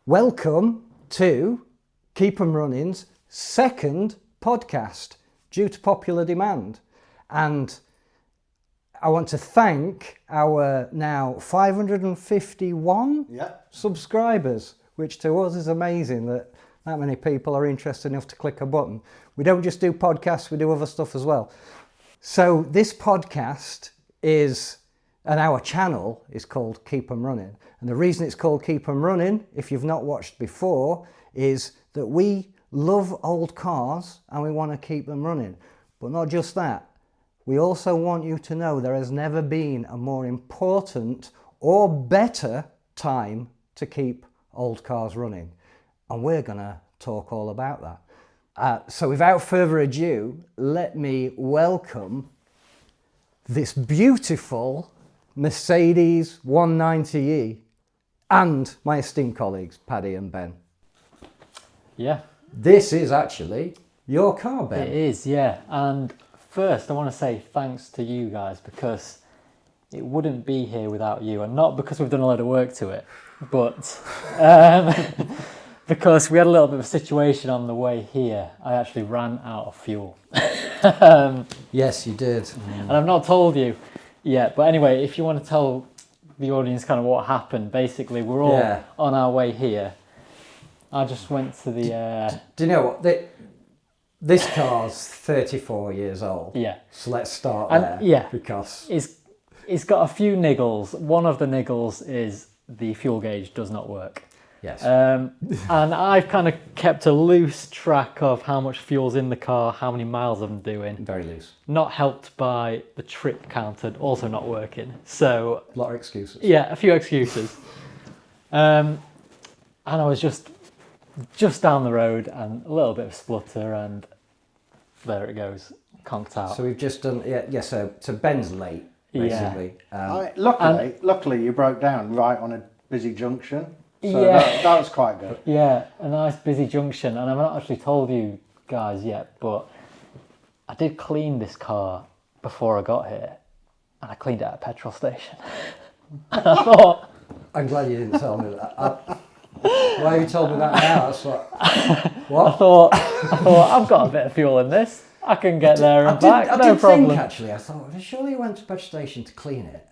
Welcome to Keep Em Running's second podcast due to popular demand. And I want to thank our now 551 subscribers, which to us is amazing that many people are interested enough to click a button. We don't just do podcasts, we do other stuff as well. So this podcast is, and our channel is called Keep Em Runnin. And the reason it's called Keep Em Runnin, if you've not watched before, is that we love old cars and we want to keep them running. But not just that, we also want you to know there has never been a more important or better time to keep old cars running. And we're going to talk all about that. So without further ado, let me welcome this beautiful Mercedes 190e and my esteemed colleagues, Paddy and Ben. Yeah. This is actually your car, Ben. It is, yeah. And first, I want to say thanks to you guys because it wouldn't be here without you. And not because we've done a lot of work to it, but because we had a little bit of a situation on the way here. I actually ran out of fuel. Yes, you did. And I've not told you yet. But anyway, if you want to tell the audience kind of what happened, basically we're all on our way here. I just went to the... Do you know what? This car's 34 years old. Yeah. So let's start there. Yeah. Because... It's got a few niggles. One of the niggles is the fuel gauge does not work. Yes. And I've kind of kept a loose track of how much fuel's in the car, how many miles I'm doing. Very loose. Not helped by the trip counter also not working. So... A lot of excuses. Yeah, a few excuses. And I was just down the road and a little bit of splutter and there it goes, conked out. So we've just done... So Ben's late, basically. Yeah. Luckily you broke down right on a busy junction. So that was quite good. Yeah, a nice busy junction. And I've not actually told you guys yet, but I did clean this car before I got here. And I cleaned it at a petrol station. And I thought... I'm glad you didn't tell me that. Why you told me that now? That's what? I thought I've got a bit of fuel in this. I can get there and back, no problem. Actually, I thought, surely you went to the petrol station to clean it.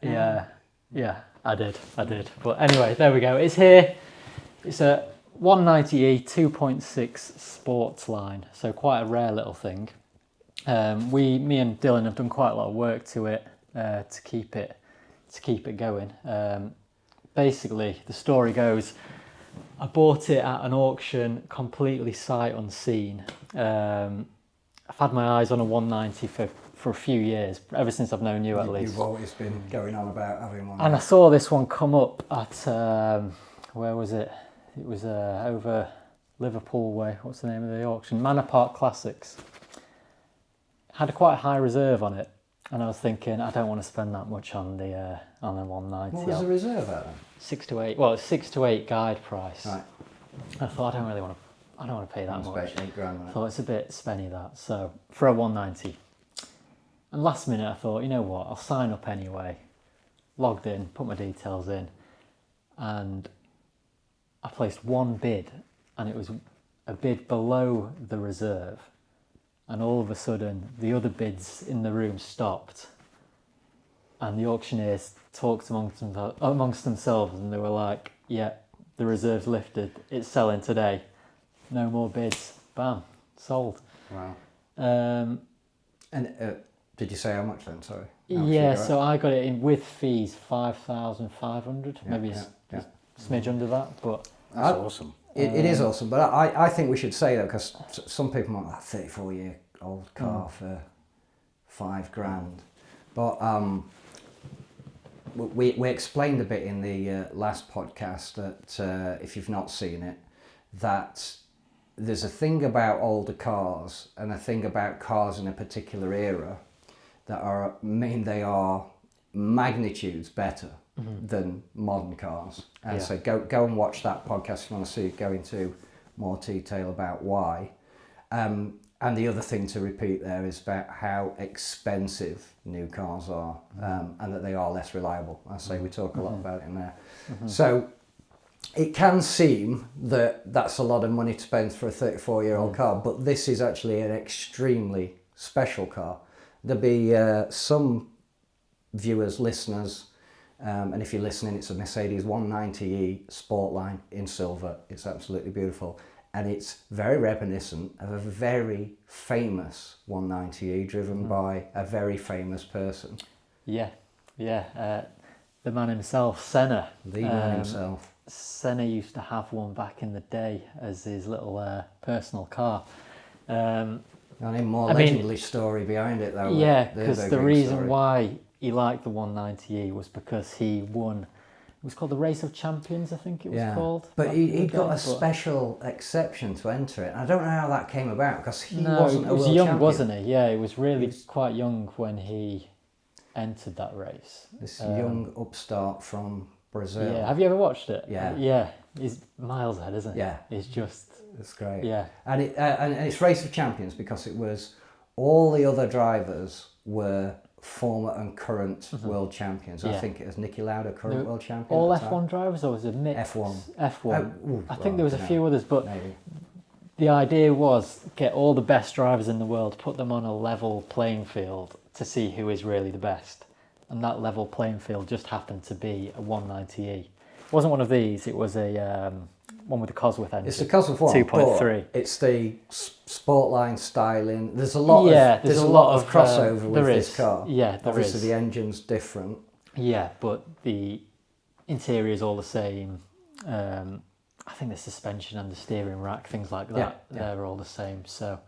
Yeah, I did. But anyway, there we go. It's here. It's a 190e 2.6 Sportline, so quite a rare little thing. Me and Dylan have done quite a lot of work to it to keep it going. Basically, the story goes, I bought it at an auction completely sight unseen. I've had my eyes on a 190 for a few years, ever since I've known you at least. You've always been going on about having one. And I saw this one come up at, where was it? It was over Liverpool way. What's the name of the auction? Manor Park Classics. Had a quite high reserve on it. And I was thinking, I don't want to spend that much on the 190. What was the reserve at then? 6 to 8. Well, it's 6 to 8 guide price. Right. I thought I don't want to pay that much. £8,000. I thought it's a bit spenny that. So for a 190. And last minute I thought, you know what? I'll sign up anyway. Logged in, put my details in, and I placed one bid, and it was a bid below the reserve. And all of a sudden, the other bids in the room stopped. And the auctioneers talked amongst themselves, and they were like, yeah, the reserve's lifted. It's selling today. No more bids. Bam. Sold. Wow. And did you say how much then? Sorry. Yeah, so I got it in with fees, 5,500. Maybe a smidge under that, but... That's awesome. It is awesome, but I think we should say that because some people want that 34-year-old car for £5,000. But we explained a bit in the last podcast that if you've not seen it, that there's a thing about older cars and a thing about cars in a particular era that they are magnitudes better than modern cars. And so go and watch that podcast if you want to go into more detail about why. And the other thing to repeat there is about how expensive new cars are, and that they are less reliable. I say we talk a lot about it in there. So it can seem that that's a lot of money to spend for a 34-year-old car, but this is actually an extremely special car. There'll be some viewers, listeners, and if you're listening, it's a Mercedes 190e Sportline in silver. It's absolutely beautiful. And it's very reminiscent of a very famous 190e driven by a very famous person. Yeah. The man himself, Senna. The man himself. Senna used to have one back in the day as his little personal car. And a more legendary story behind it, though. Yeah, because the reason why he liked the 190e was because he won. It was called the Race of Champions, I think it was called. But he got a special exception to enter it. I don't know how that came about because he wasn't a world young, champion. Wasn't he? Yeah, he was really quite young when he entered that race. This young upstart from Brazil. Yeah, have you ever watched it? Yeah. Yeah, he's miles ahead, isn't he? Yeah. He's just... It's great. Yeah. And it's Race of Champions because it was all the other drivers were former and current world champions. I think it was Niki Lauda, current world champion. All F1 drivers, or was it mix? F1. I think there was a few others, but maybe. The idea was get all the best drivers in the world, put them on a level playing field to see who is really the best. And that level playing field just happened to be a 190e. It wasn't one of these, it was a one with the Cosworth engine. It's the Cosworth one, 2.3. It's the Sportline styling. There's a lot there's a lot of crossover with this car. Yeah, there Obviously is. the engine's different. Yeah, but the interior is all the same. I think the suspension and the steering rack, things like that, they're all the same. So,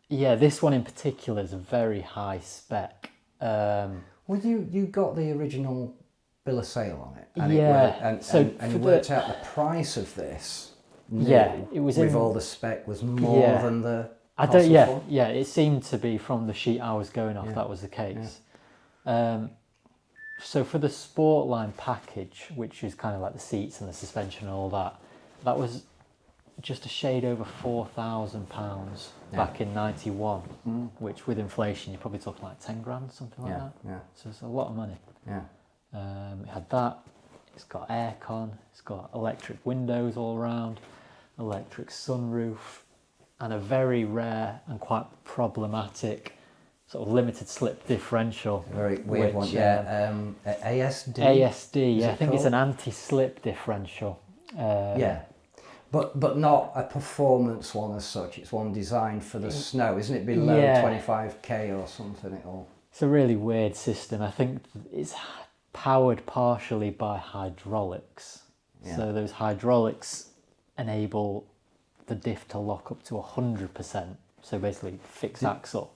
this one in particular is a very high spec. Well, you got the original bill of sale on it. And and you worked out the price of this. It was with all the spec was more than the. It seemed to be from the sheet I was going off. That was the case. So for the Sportline package, which is kind of like the seats and the suspension and all that, that was just a shade over £4,000 back in '91, which with inflation you're probably talking like 10 grand, something like that. Yeah. So it's a lot of money. Yeah. It had that. It's got aircon. It's got electric windows all around, electric sunroof, and a very rare and quite problematic sort of limited slip differential. Very weird one. ASD. ASD. I think it's an anti-slip differential. But not a performance one as such. It's one designed for the snow, isn't it? Below 25k or something. It's a really weird system. I think it's powered partially by hydraulics. Yeah. So those hydraulics enable the diff to lock up to 100%. So basically fixed axle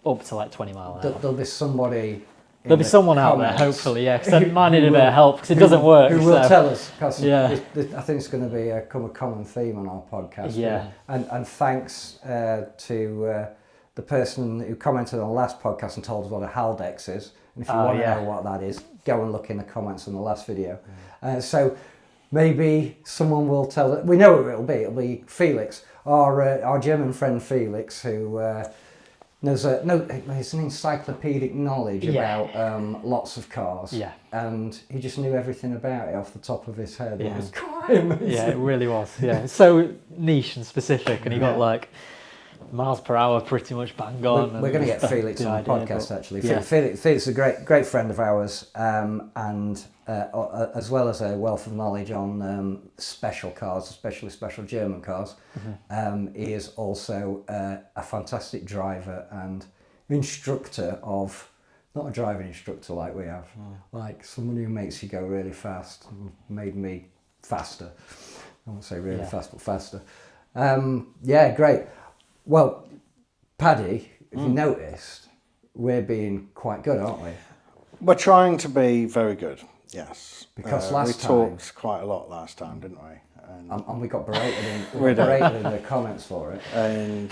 up to like 20 mile an hour. There'll be somebody. There'll be someone out there, hopefully, because I might need a bit of help because it doesn't work. Who will tell us? Because I think it's going to be a common theme on our podcast. Yeah. And thanks to the person who commented on the last podcast and told us what a Haldex is. And if you want to know what that is, go and look in the comments on the last video. So maybe someone will tell it. We know who it'll be. It'll be Felix, our German friend Felix, who knows it's an encyclopedic knowledge about lots of cars. Yeah. And he just knew everything about it off the top of his head. It was quite amazing. Yeah, it really was. Yeah, it's so niche and specific, and he got like miles per hour pretty much bang on. We're going to get Felix on the podcast, actually. Yeah. Felix is a great friend of ours, and as well as a wealth of knowledge on special cars, especially special German cars. He is also a fantastic driver and instructor of, not a driving instructor like we have, like someone who makes you go really fast and made me faster. I won't say really fast, but faster. Great. Well, Paddy, if you noticed, we're being quite good, aren't we? We're trying to be very good, yes. Because we talked quite a lot last time, didn't we? And we got berated in the comments for it. And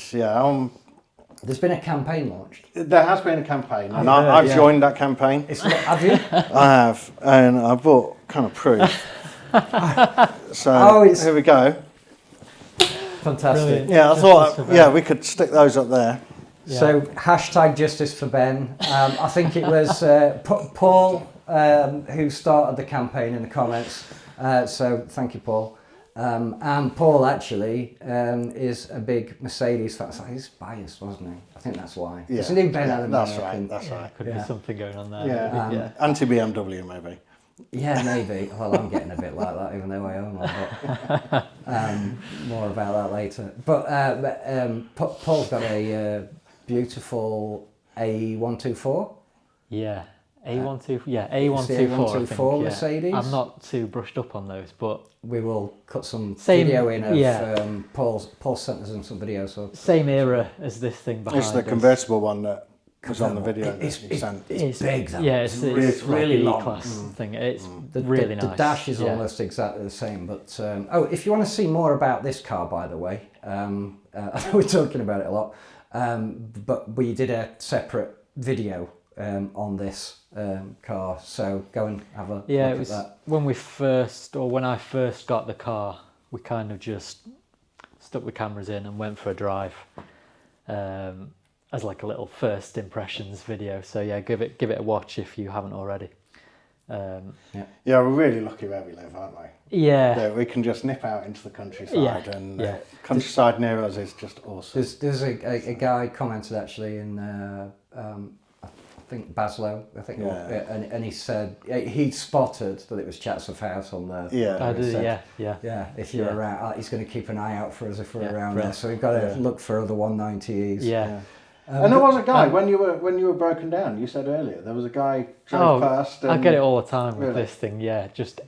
there's been a campaign launched. There has been a campaign, and I've joined that campaign. Have you? I have, and I brought kind of proof. So here we go. Fantastic. Yeah, I thought we could stick those up there. Yeah. So #Justice for Ben. I think it was Paul who started the campaign in the comments. So thank you, Paul. And Paul actually is a big Mercedes fan. So he's biased, wasn't he? I think that's why. Yeah. Isn't he Ben Adam? That's right. That's right. Could be something going on there. Yeah. Yeah. Anti BMW maybe. Yeah, maybe. Well, I'm getting a bit like that, even though I own one. But, more about that later. But Paul's got a beautiful A124. Yeah. A124. Yeah, It's the A124. I A124 think, Mercedes. I'm not too brushed up on those, but We will cut some Same- video in of yeah. Paul sent us in some video. So same era as this thing behind It's the us. convertible one that was on the video. It's that you sent. big. That Yeah, one. it's really really long. class thing. It's The, really the nice. dash is Yeah. almost exactly the same. But if you want to see more about this car, by the way, I know we're talking about it a lot, but we did a separate video on this car. So go and have a Yeah, look it was at that. when I first got the car, we kind of just stuck the cameras in and went for a drive, as like a little first impressions video. So yeah, give it a watch if you haven't already. Yeah, we're really lucky where we live, aren't we? Yeah, That we can just nip out into the countryside, Yeah, and yeah. countryside near us is just awesome. There's a guy commented actually in I think Baslow, Yeah. and he said he'd spotted that it was Chatsworth House on the Yeah. I he do. said, Yeah. if you're Yeah. around, he's going to keep an eye out for us if we're Yeah, around brilliant. there. So we've got to Yeah. look for other 190Es. Yeah. And there was a guy when you were broken down. You said earlier there was a guy drove past. I And, get it all the time with Really? this thing. Yeah, just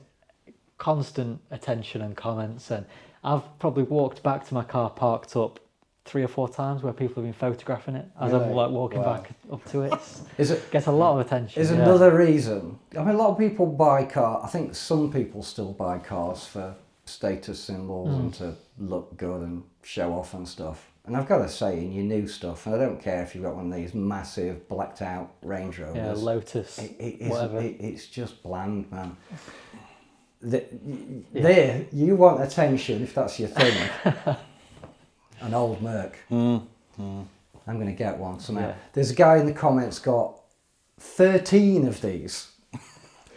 constant attention and comments, and I've probably walked back to my car parked up 3 or 4 times where people have been photographing it as I'm Really? like walking Wow. back up to it. Is it? Gets a lot of attention. Is yeah. another reason. I mean, a lot of people buy cars. I think some people still buy cars for status symbols and to look good and show off and stuff. And I've got to say, in your new stuff, and I don't care if you've got one of these massive blacked out Range Rovers. Yeah, Lotus, whatever. It's just bland, man. There, you want attention if that's your thing. An old Merc. I'm going to get one somehow. Yeah. There's a guy in the comments got 13 of these.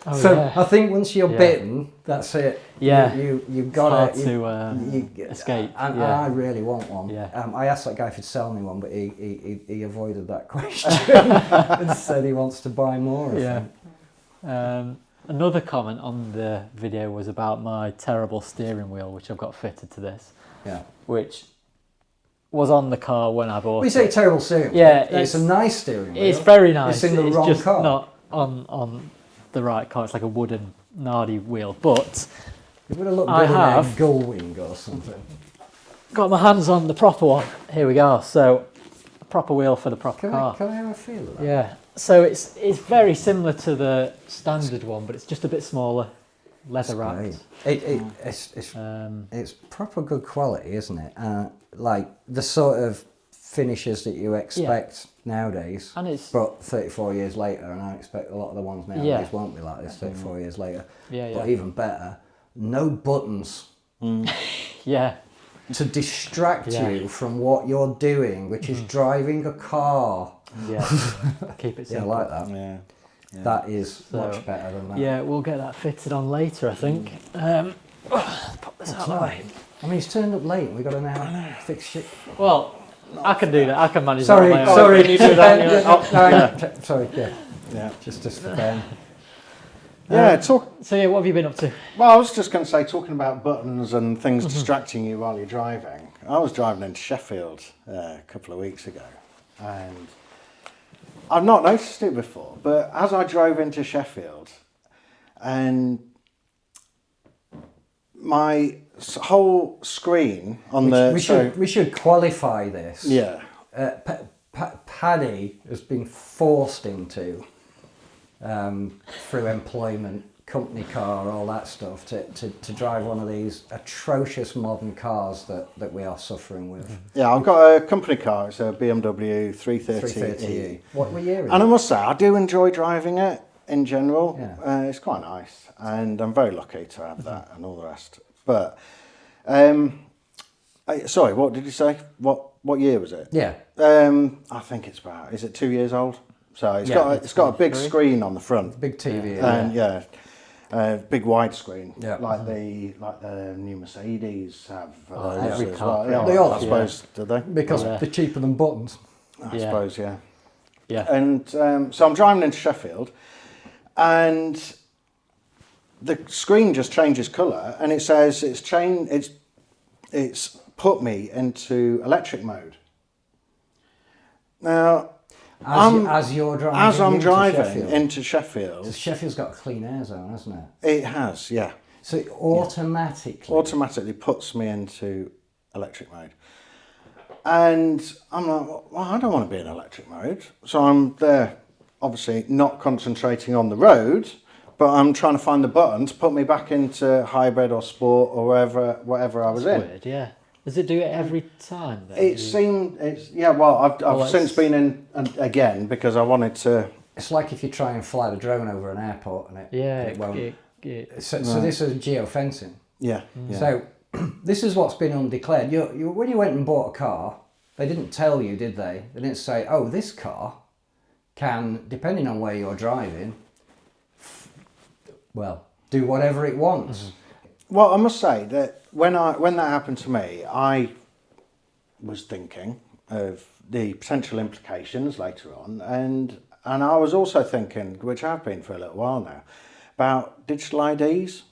Oh, So yeah. I think once you're Yeah. bitten, that's it. Yeah. You've got hard to to escape. And Yeah. I really want one. Yeah. I asked that guy if he'd sell me one, but he avoided that question and said he wants to buy more. I Yeah. think. Another comment on the video was about my terrible steering wheel, which I've got fitted to this, Yeah. which was on the car when I bought We it. say terrible steering wheel. Yeah, It's a nice steering wheel. It's very nice. It's in the wrong just car. not on the right car. It's like a wooden Nardi wheel, but It would have looked I good in a have. gull wing or something. got my hands on the proper one. Here we go. So, a proper wheel for the proper Can I car. have a feel of that? Yeah. So it's very similar to the standard one, but it's just a bit smaller, leather wrapped. It's proper good quality, isn't it? Like the sort of finishes that you expect nowadays. And it's But 34 years later, and I expect a lot of the ones nowadays Yeah. won't be like this 34 years later. Yeah, But yeah. even better, no buttons yeah. to distract Yeah. you from what you're doing, which is driving a car. Yeah. Keep it Yeah, I simple. like that. Yeah. That is So, much better than that. Yeah, we'll get that fitted on later, I think. Pop this out of the way. I mean, he's turned up late and we've got to now fix shit. Well, I can do that. I can manage Sorry, that on my own. sorry. Can you do that? Sorry, yeah. Yeah. Just for Ben. Yeah. So yeah, what have you been up to? Well, I was just going to say, talking about buttons and things distracting you while you're driving. I was driving into Sheffield a couple of weeks ago, and I've not noticed it before, but as I drove into Sheffield, and my whole screen on We should qualify this. yeah. Paddy has been forced into through employment, company car, all that stuff, to drive one of these atrocious modern cars that we are suffering with. Yeah, I've got a company car. It's a BMW 330e. 330e. What year is And I it? must say, I do enjoy driving it in general. Yeah. It's quite nice, and I'm very lucky to have that and all the rest. But, sorry, what did you say? What year was it? Yeah. I think it's about. Is it 2 years old? So it's Yeah, got a big 23. screen on the front. Big TV. And yeah, big widescreen, Yeah. like the new Mercedes have. every as car well. Yeah, They all I have. suppose, do they? Because Yeah. they're cheaper than buttons. I suppose, yeah. Yeah. And so I'm driving into Sheffield, and the screen just changes colour, and it says it's put me into electric mode. Now, As you're driving as I'm into driving Sheffield. into Sheffield, So Sheffield's got a clean air zone, hasn't it? it has, yeah, So it automatically puts me into electric mode. And I'm like, well, I don't want to be in electric mode. So I'm there, obviously not concentrating on the road, but I'm trying to find the button to put me back into hybrid or sport or whatever I was in. Weird, yeah. Does it do it every time then? I've since been in again because I wanted to. It's like if you try and fly the drone over an airport and it won't. So this is geo-fencing. Yeah. So this is what's been undeclared. When you went and bought a car, they didn't tell you, did they? They didn't say, oh, this car can, depending on where you're driving, do whatever it wants. Mm-hmm. Well, I must say that when that happened to me, I was thinking of the potential implications later on, and I was also thinking, which I've been for a little while now, about digital IDs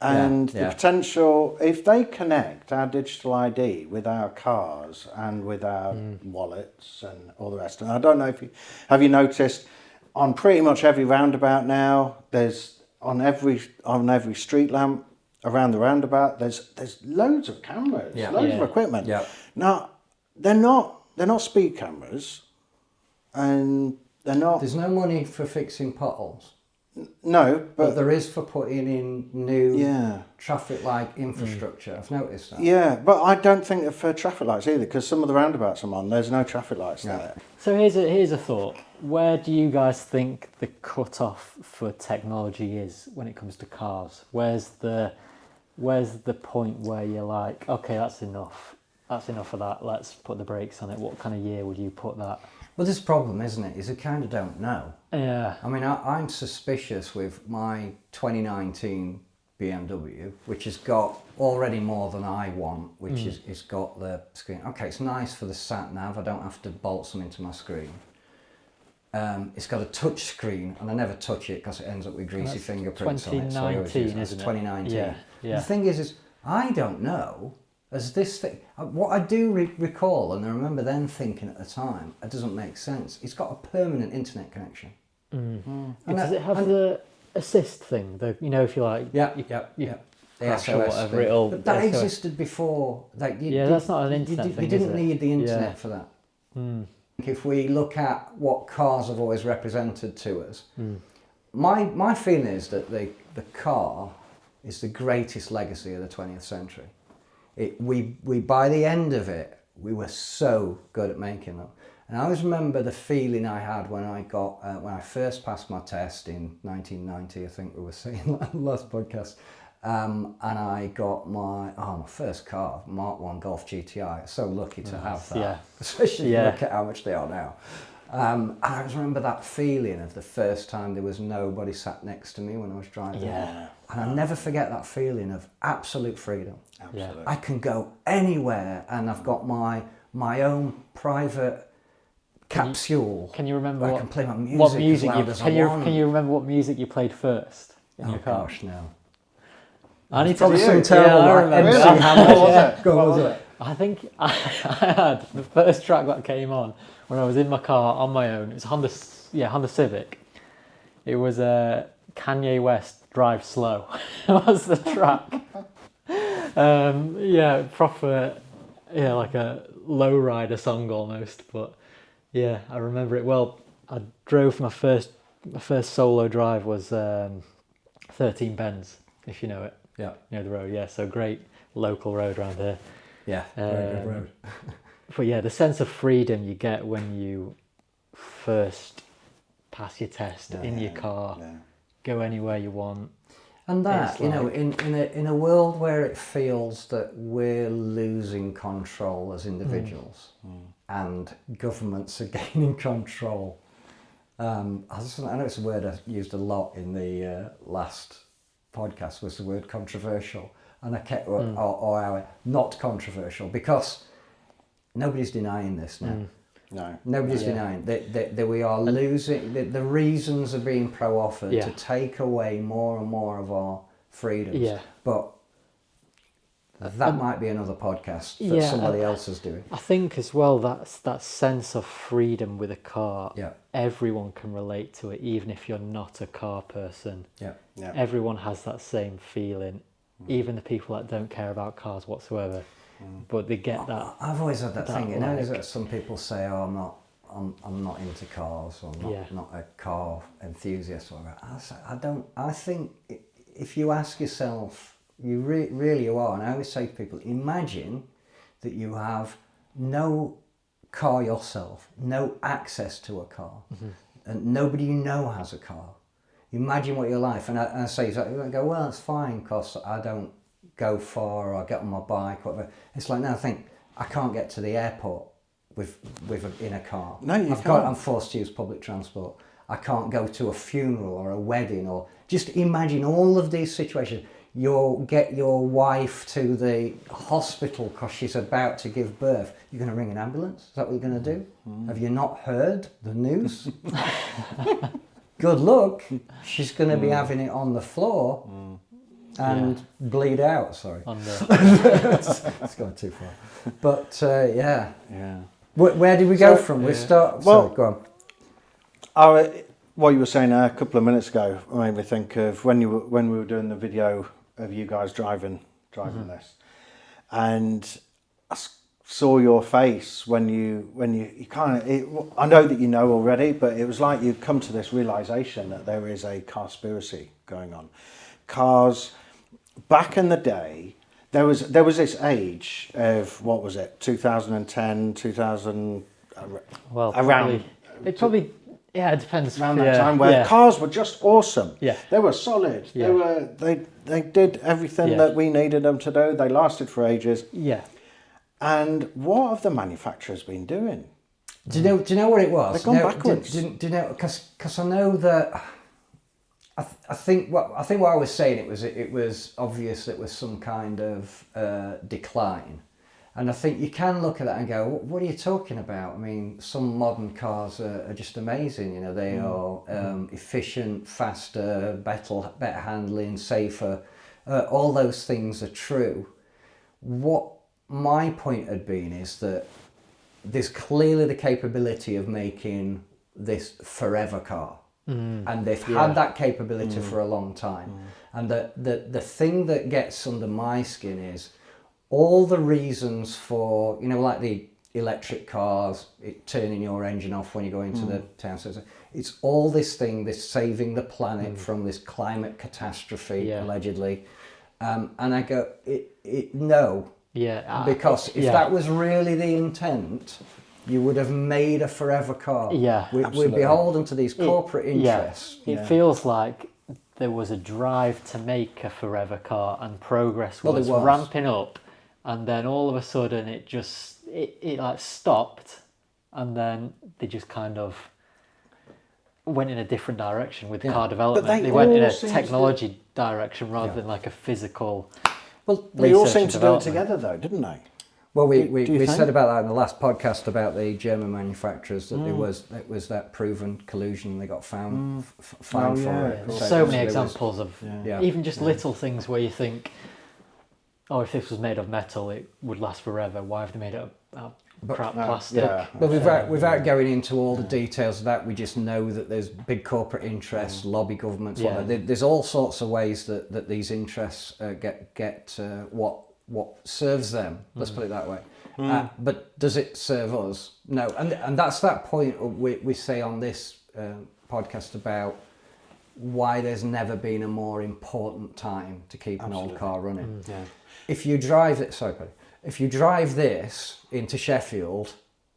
and the potential, if they connect our digital ID with our cars and with our wallets and all the rest. And I don't know if have you noticed on pretty much every roundabout now, there's on every street lamp around the roundabout, there's loads of cameras, loads of equipment. Yeah. Now they're not speed cameras, and they're not. There's no money for fixing potholes. No, But there is for putting in new Yeah. traffic light infrastructure. I've noticed that. Yeah, but I don't think they're for traffic lights either, because some of the roundabouts I'm on, there's no traffic lights there. So here's a thought. Where do you guys think the cut-off for technology is when it comes to cars? Where's the point where you're like, okay, that's enough. That's enough of that. Let's put the brakes on it. What kind of year would you put that? Well, this problem, isn't it, is I kind of don't know. Yeah. I mean, I'm suspicious with my 2019 BMW, which has got already more than I want, which is it's got the screen. Okay, it's nice for the sat nav. I don't have to bolt something to my screen. It's got a touch screen, and I never touch it because it ends up with greasy fingerprints on it. So 2019, isn't it? 2019. Yeah. The thing is I don't know. As this thing, what I do recall, and I remember then thinking at the time, it doesn't make sense. It's got a permanent internet connection. Does it have the assist thing? If you like, The crash or SOS whatever, thing. it'll. But that SOS. existed before. That's not an internet thing. You didn't is it? need the internet Yeah. for that. If we look at what cars have always represented to us, my feeling is that the car is the greatest legacy of the 20th century. We by the end of it, we were so good at making them. And I always remember the feeling I had when I first passed my test in 1990. I think we were saying that last podcast. And I got my first car, Mark 1 Golf GTI. I'm so lucky to have that, especially if you look at how much they are now. And I always remember that feeling of the first time there was nobody sat next to me when I was driving. Yeah. And I'll never forget that feeling of absolute freedom. Absolutely. I can go anywhere, and I've got my own private capsule. Can you remember where I what, can play my music what music as you loud as can I you want. can you remember what music you played first in your car? Gosh, no. I need to Probably do something it. terrible I like remember. MC Really? Hammer. What was it? Go on, What was was it? I think I had the first track that came on when I was in my car on my own. It was Honda Civic. It was Kanye West Drive Slow. Was the track. Proper, like a lowrider song almost. But yeah, I remember it well. I drove my first solo drive was 13 Bends, if you know it. Yeah. You know the road, yeah. So great local road around here. Yeah, very good road. But yeah, the sense of freedom you get when you first pass your test in your car, go anywhere you want. And that, It's in a world where it feels that we're losing control as individuals and governments are gaining control, I know it's a word I used a lot in the last podcast, was the word controversial. And I kept, or not controversial, because nobody's denying this now. No. Nobody's denying that we are losing, the reasons are being offered to take away more and more of our freedoms. Yeah. But that might be another podcast that somebody else is doing. I think as well, that sense of freedom with a car, everyone can relate to it, even if you're not a car person. Yeah. Everyone has that same feeling, even the people that don't care about cars whatsoever. But they get that. I've always had that thing, you know, is that some people say, "Oh, I'm not into cars, or not a car enthusiast," or whatever. I think if you ask yourself, you really you are, and I always say to people, imagine that you have no car yourself, no access to a car, and nobody you know has a car. Imagine what your life, and I say, you go, well, it's fine because I don't go far, or I get on my bike, whatever. It's like, now I think I can't get to the airport in a car. No, you can't. I'm forced to use public transport. I can't go to a funeral or a wedding, or just imagine all of these situations. You'll get your wife to the hospital because she's about to give birth. You're going to ring an ambulance? Is that what you're going to do? Have you not heard the news? Good luck. She's going to be having it on the floor and bleed out. Sorry. It's gone too far. But yeah. Where did we go from? We start. Sorry, go on. What you were saying a couple of minutes ago made me think of when we were doing the video of you guys driving this, and I saw your face when you kind of. I know that you know already, but it was like you'd come to this realization that there is a carspiracy going on. Cars, back in the day, there was this age of, what was it, 2010, 2000, well, around. Yeah, it depends. Around that time, where cars were just awesome. Yeah, they were solid. Yeah. They did everything that we needed them to do. They lasted for ages. Yeah. And what have the manufacturers been doing? Do you know what it was? They've gone backwards. Do you know? Because I know that. I think what I was saying, it was obvious that was some kind of decline. And I think you can look at that and go, what are you talking about? I mean, some modern cars are just amazing. You know, they are efficient, faster, better handling, safer. All those things are true. What my point had been is that there's clearly the capability of making this forever car. And they've had that capability for a long time. And the thing that gets under my skin is all the reasons for, you know, like the electric cars, turning your engine off when you go into the town centre. It's all this thing, this saving the planet from this climate catastrophe, allegedly. And I go, no. Yeah. Because if that was really the intent, you would have made a forever car. Yeah, we're beholden to these corporate interests. It feels like there was a drive to make a forever car, and progress was ramping up, and then all of a sudden it like stopped, and then they just kind of went in a different direction with car development. They went in a technology direction rather than like a physical. Well, they all seemed to do it together, though, didn't they? Well, we said about that in the last podcast about the German manufacturers, that it was that proven collusion, and they got fined for it. There's so many examples of even just little things where you think, oh, if this was made of metal, it would last forever. Why have they made it of crap plastic? Yeah. But without going into all the details of that, we just know that there's big corporate interests, lobby governments. There's all sorts of ways that these interests get what serves them. Let's put it that way. But does it serve us? No. And that's that point we say on this podcast about why there's never been a more important time to keep an old car running. If you drive it, if you drive this into Sheffield,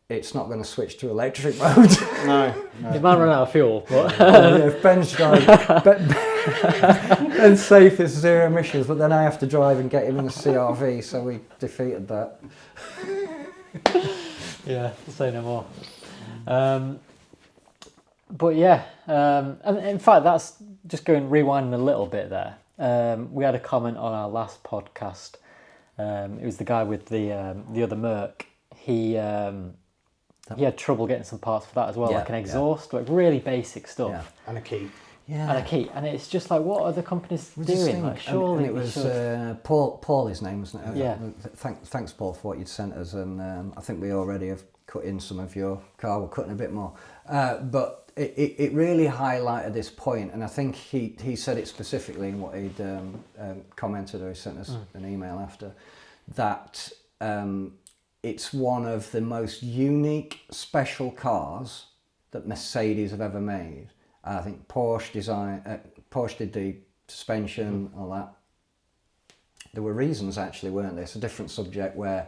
it's not going to switch to electric mode. No. It might run out of fuel. But if Ben's driving, Ben's safe is zero emissions, but then I have to drive and get him in a CRV, so we defeated that. Yeah, say no more. But yeah, and in fact, that's just rewinding a little bit there. We had a comment on our last podcast. It was the guy with the other Merc. He had trouble getting some parts for that as well, Yeah, like an exhaust, like really basic stuff. Yeah. And a key. Yeah. And a key, and it's just like, what are the companies doing? Like, surely and it was we should. Paul, his name, wasn't it? Yeah. Thanks, Paul, for what you'd sent us, and I think we already have cut in some of your car. We're cutting a bit more, but it really highlighted this point, and I think he said it specifically in what he'd commented, or he sent us an email after, that it's one of the most unique, special cars that Mercedes have ever made. I think Porsche did the suspension, all that. There were reasons actually, weren't there? It's a different subject where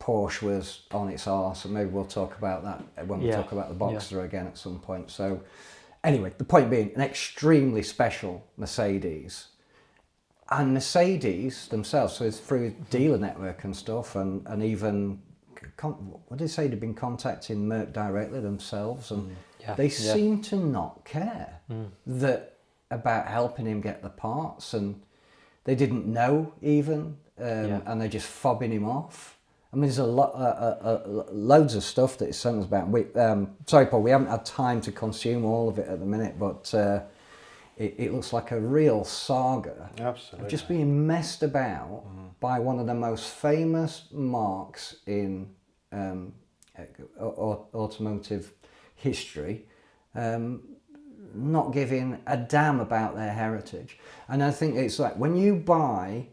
Porsche was on its arse, and maybe we'll talk about that when we talk about the Boxster again at some point. So anyway, the point being, an extremely special Mercedes. And Mercedes themselves, so it's through dealer network and stuff, and even, what did they say, they'd been contacting Merc directly themselves, and they seem to not care that about helping him get the parts, and they didn't know even, and they're just fobbing him off. I mean, there's loads of stuff that he sent us about. Sorry, Paul, we haven't had time to consume all of it at the minute, but it looks like a real saga. Absolutely. Of just being messed about by one of the most famous marques in automotive history, not giving a damn about their heritage. And I think it's like, when you buy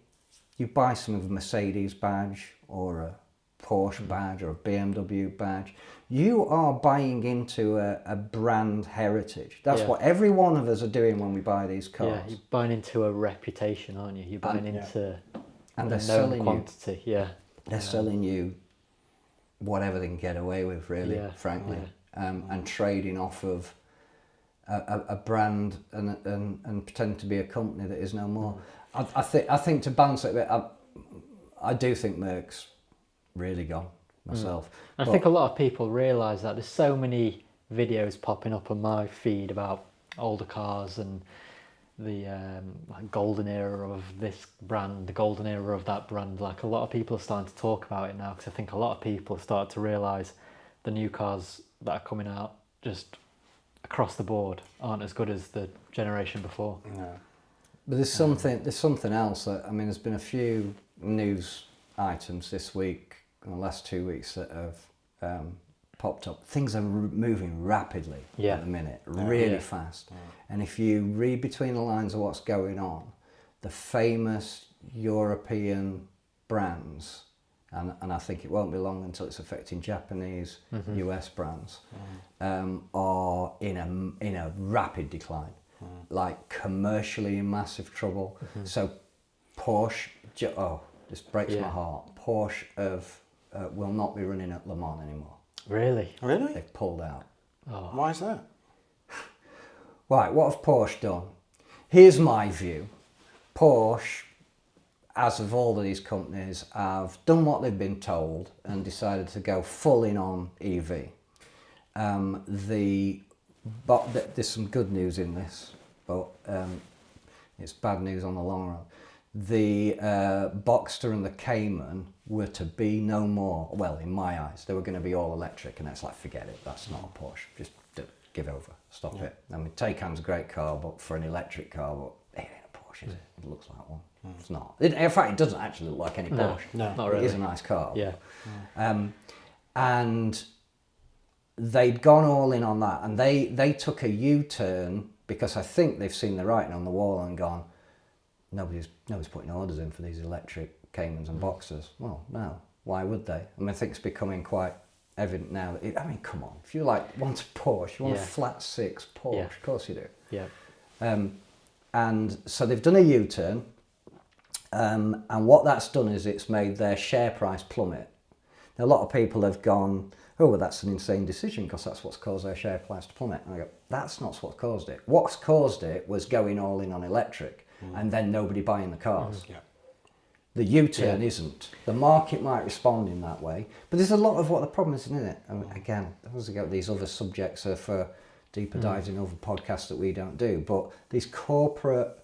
some of a Mercedes badge or a Porsche badge or a BMW badge, you are buying into a brand heritage. That's what every one of us are doing when we buy these cars. Yeah, you're buying into a reputation, aren't you? You're buying into and a they're known selling quantity. They're selling you whatever they can get away with, really, frankly, and trading off of a brand and pretend to be a company that is no more. I think to balance it a bit, I do think Merc's really gone myself. I think a lot of people realise that. There's so many videos popping up on my feed about older cars and the golden era of this brand, the golden era of that brand. Like, a lot of people are starting to talk about it now, because I think a lot of people start to realise the new cars that are coming out just across the board aren't as good as the generation before. No. But there's something else. That, I mean, there's been a few news items this week, in the last 2 weeks, that have popped up. Things are moving rapidly at the minute, really fast. And if you read between the lines of what's going on, the famous European brands, and I think it won't be long until it's affecting Japanese, US brands, are in a rapid decline. Like, commercially in massive trouble. So Porsche, this breaks my heart. Porsche will not be running at Le Mans anymore. Really? Really? They've pulled out. Oh. Why is that? Right, what have Porsche done? Here's my view. Porsche, as of all of these companies, have done what they've been told and decided to go full in on EV. But there's some good news in this, but it's bad news on the long run. The Boxster and the Cayman were to be no more. Well, in my eyes, they were going to be all electric, and it's like, forget it. That's not a Porsche. Just give over. Stop it. I mean, Taycan's a great car, but for an electric car, but it ain't a Porsche, is it? It looks like one. It's not. In fact, it doesn't actually look like any Porsche. No, not really. It is a nice car. Yeah. And they'd gone all in on that, and they took a U-turn, because I think they've seen the writing on the wall and gone, nobody's putting orders in for these electric Caymans and Boxsters. Well, no, why would they? I mean, I think it's becoming quite evident now that I mean, come on, if you want a Porsche, you want a flat six Porsche, of course you do. Yeah. And so they've done a U-turn, and what that's done is it's made their share price plummet. Now, a lot of people have gone, oh, well, that's an insane decision, because that's what's caused their share price to plummet. And I go, that's not what's caused it. What's caused it was going all in on electric, and then nobody buying the cars. The U-turn isn't. The market might respond in that way, but there's a lot of what the problem is, isn't it? I mean, again, these other subjects are for deeper dives in other podcasts that we don't do. But these corporate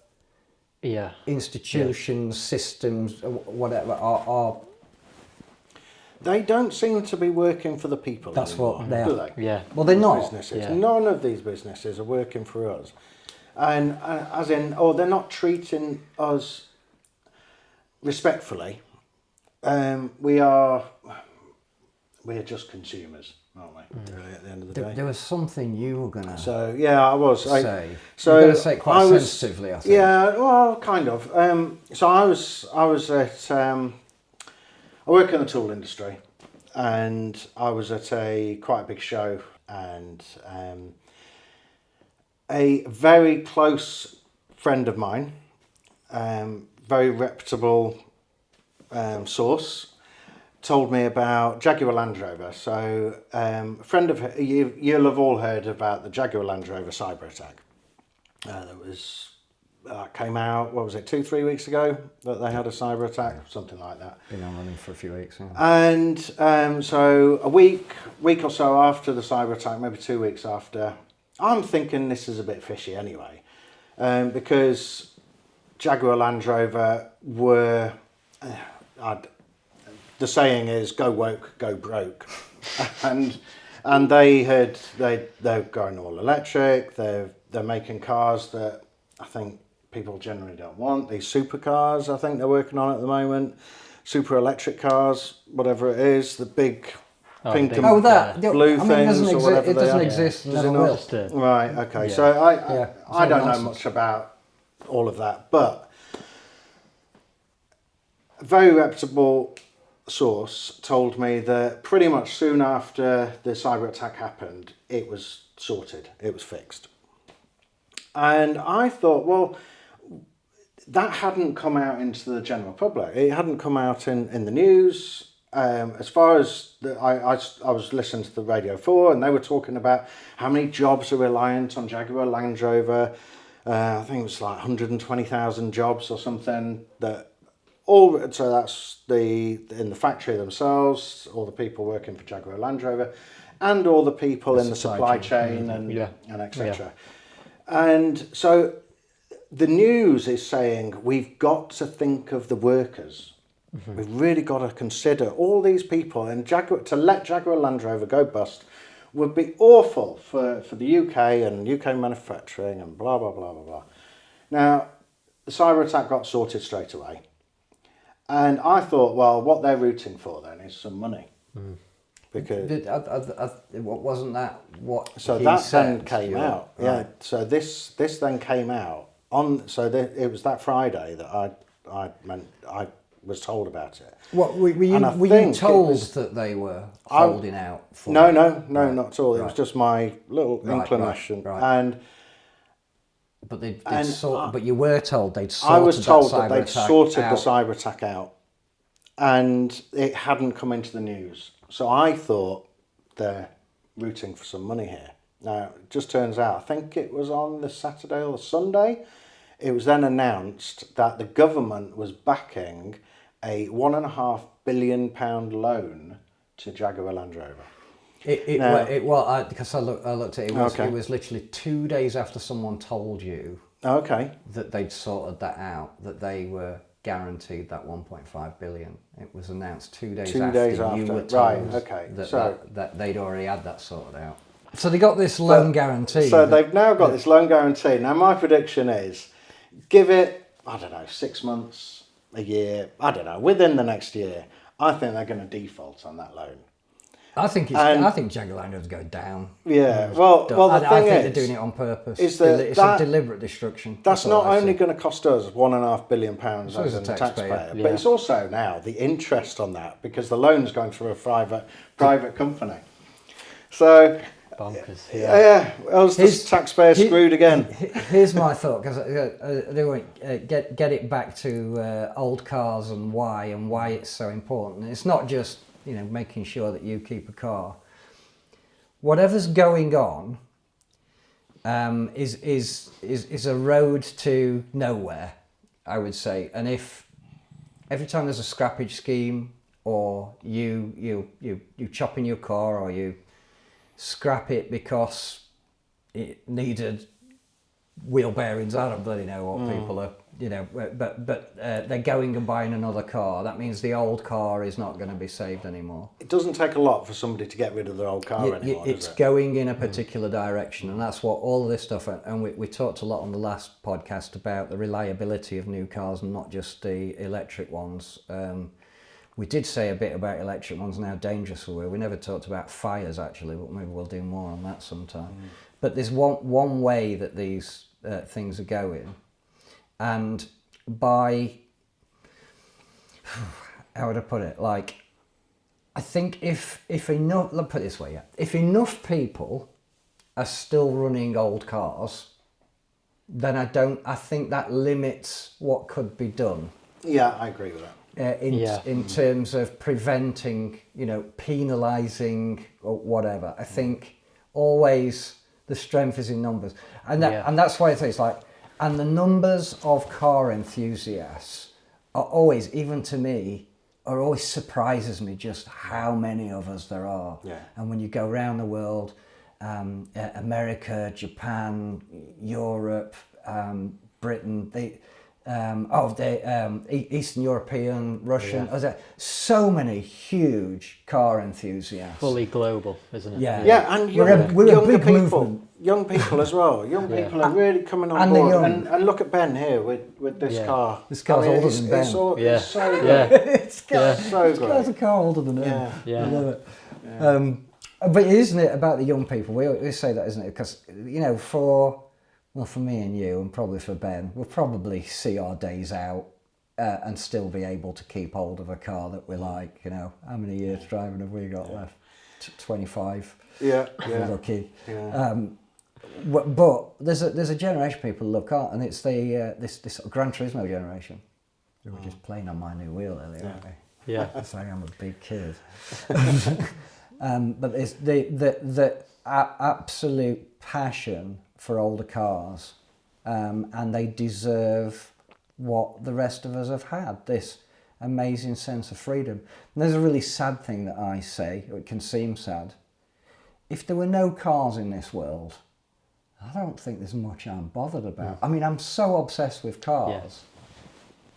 institutions, systems, whatever, are they don't seem to be working for the people. That's anymore, what they do are. they? Yeah. Well, they're These not. Businesses. Yeah. None of these businesses are working for us, and as in, or they're not treating us respectfully. We're just consumers, aren't we? Really, at the end of the day. There was something you were gonna So yeah, I was. say. So You're gonna say it quite I was- sensitively, I think. Yeah, well, kind of. So I was at. I work in the tool industry, and I was at quite a big show, and a very close friend of mine, very reputable source, told me about Jaguar Land Rover. So a friend of you'll have all heard about the Jaguar Land Rover cyber attack. That came out, what was it, 2-3 weeks ago, that they had a cyber attack, something like that. Been on running for a few weeks. Yeah. And so a week or so after the cyber attack, maybe 2 weeks after, I'm thinking this is a bit fishy anyway, because Jaguar Land Rover were, the saying is, go woke, go broke. and they're going all electric, they're making cars that I think people generally don't want. These supercars, I think they're working on at the moment. Super electric cars, whatever it is, the big pink and blue things or whatever it they doesn't are. exist. Does Never it will. not? Right, okay. Yeah. So It's I all don't know nonsense. much about all of that, but a very reputable source told me that pretty much soon after the cyber attack happened, it was sorted, it was fixed. And I thought, well, that hadn't come out into the general public. It hadn't come out in the news. As far as I was listening to the Radio 4, and they were talking about how many jobs are reliant on Jaguar Land Rover. I think it was like 120,000 jobs or something. So that's in the factory themselves, all the people working for Jaguar Land Rover, and all the people in the supply chain and etc. And so the news is saying we've got to think of the workers. Mm-hmm. We've really got to consider all these people, and to let Jaguar Land Rover go bust would be awful for the UK and UK manufacturing and blah, blah, blah, blah, blah. Now, the cyber attack got sorted straight away. And I thought, well, what they're rooting for then is some money. Mm. Because wasn't that what so he that said? then came Right. out. Yeah. So this then came out on. So it was that Friday that I was told about it. What were you told that they were holding out for? No, not at all. It was just my little inclination. Right. But you were told they'd sorted I was told that they'd attack sorted out. the cyber attack out, and it hadn't come into the news. So I thought they're rooting for some money here. Now, it just turns out, I think it was on the Saturday or the Sunday, it was then announced that the government was backing a £1.5 billion loan to Jaguar Land Rover. Because I looked at it. Okay. It was literally 2 days after someone told you that they'd sorted that out, that they were guaranteed that 1.5 billion. It was announced 2 days after you were told that they'd already had that sorted out. So they got this loan guarantee. So they've now got this loan guarantee. Now my prediction is, give it, I don't know, 6 months, a year, I don't know, within the next year, I think they're going to default on that loan. I think Jaguar Land Rover's going down. Yeah, well, the thing I think is, they're doing it on purpose. It's a deliberate destruction. That's not only going to cost us £1.5 billion as a taxpayer, but it's also now the interest on that, because the loan's going through a private company. So, bonkers. Yeah, else the taxpayer screwed again. Here's my thought, because they want get it back to old cars and why it's so important. It's not just making sure that you keep a car. Whatever's going on is a road to nowhere, I would say. And if every time there's a scrappage scheme, or you chop in your car, or you scrap it because it needed wheel bearings. I don't bloody know what people are, but they're going and buying another car. That means the old car is not going to be saved anymore. It doesn't take a lot for somebody to get rid of their old car anymore, It's does it? going in a particular direction, and that's what all of this stuff, and we talked a lot on the last podcast about the reliability of new cars and not just the electric ones. We did say a bit about electric ones and how dangerous they were. We never talked about fires, actually, but maybe we'll do more on that sometime. But there's one way that these things are going, and by, how would I put it? Like, I think if enough, let's put it this way, if enough people are still running old cars, then I think that limits what could be done. Yeah, I agree with that. In terms of preventing, penalising or whatever. I think always the strength is in numbers, and that's why it's like, and the numbers of car enthusiasts are always, even to me, always surprises me just how many of us there are. Yeah. And when you go around the world, America, Japan, Europe, Britain, Eastern European, Russian, so many huge car enthusiasts. Fully global, isn't it? Yeah, and we're a big people, movement. young people as well. Young people are really coming on And board. they're And look at Ben here with this car. This car's older than Ben. It's so good. So This great. car's a car older than him. Yeah. I love it. But isn't it about the young people? We always say that, isn't it? Because, for me and you, and probably for Ben, we'll probably see our days out and still be able to keep hold of a car that we like. How many years driving have we got left? 25. Yeah, We're lucky. yeah. But there's a generation of people look at, and it's this sort of Gran Turismo generation. They were just playing on my new wheel earlier, weren't they? Yeah. Because I am a big kid. But it's the absolute passion for older cars, and they deserve what the rest of us have had, this amazing sense of freedom. And there's a really sad thing that I say, it can seem sad. If there were no cars in this world, I don't think there's much I'm bothered about. I mean, I'm so obsessed with cars.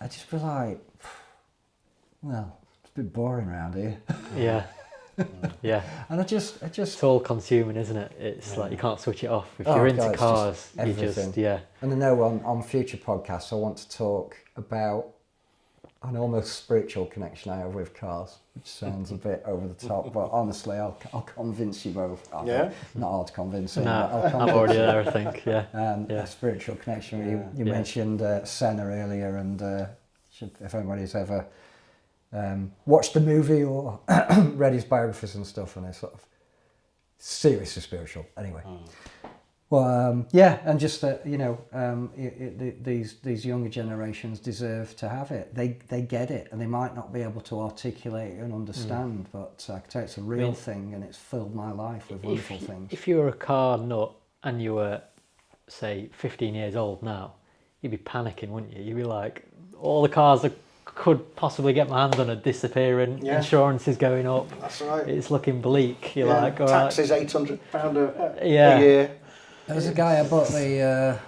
I'd just be like, well, it's a bit boring around here. Yeah. Yeah. And I just It's all consuming, isn't it? It's like you can't switch it off. If you're into God, it's cars, just you just, everything. And I know on future podcasts I want to talk about an almost spiritual connection I have with cars, which sounds a bit over the top, but honestly I'll convince you both. Not hard to convince you, but I'll I'm convince already you. there, I think. Yeah. A spiritual connection. You mentioned Senna earlier, and if anybody's ever watched the movie or read his biographies and stuff, and it's sort of seriously spiritual. Anyway, well, and just that these younger generations deserve to have it. They get it, and they might not be able to articulate it and understand, but I can tell you it's a real thing, and it's filled my life with wonderful things. If you were a car nut and you were, say, 15 years old now, you'd be panicking, wouldn't you? You'd be like, all the cars that could possibly get my hands on are disappearing. Insurance is going up. That's right. It's looking bleak. You're like, all tax right. is £800 a Yeah. year. There was a guy I bought the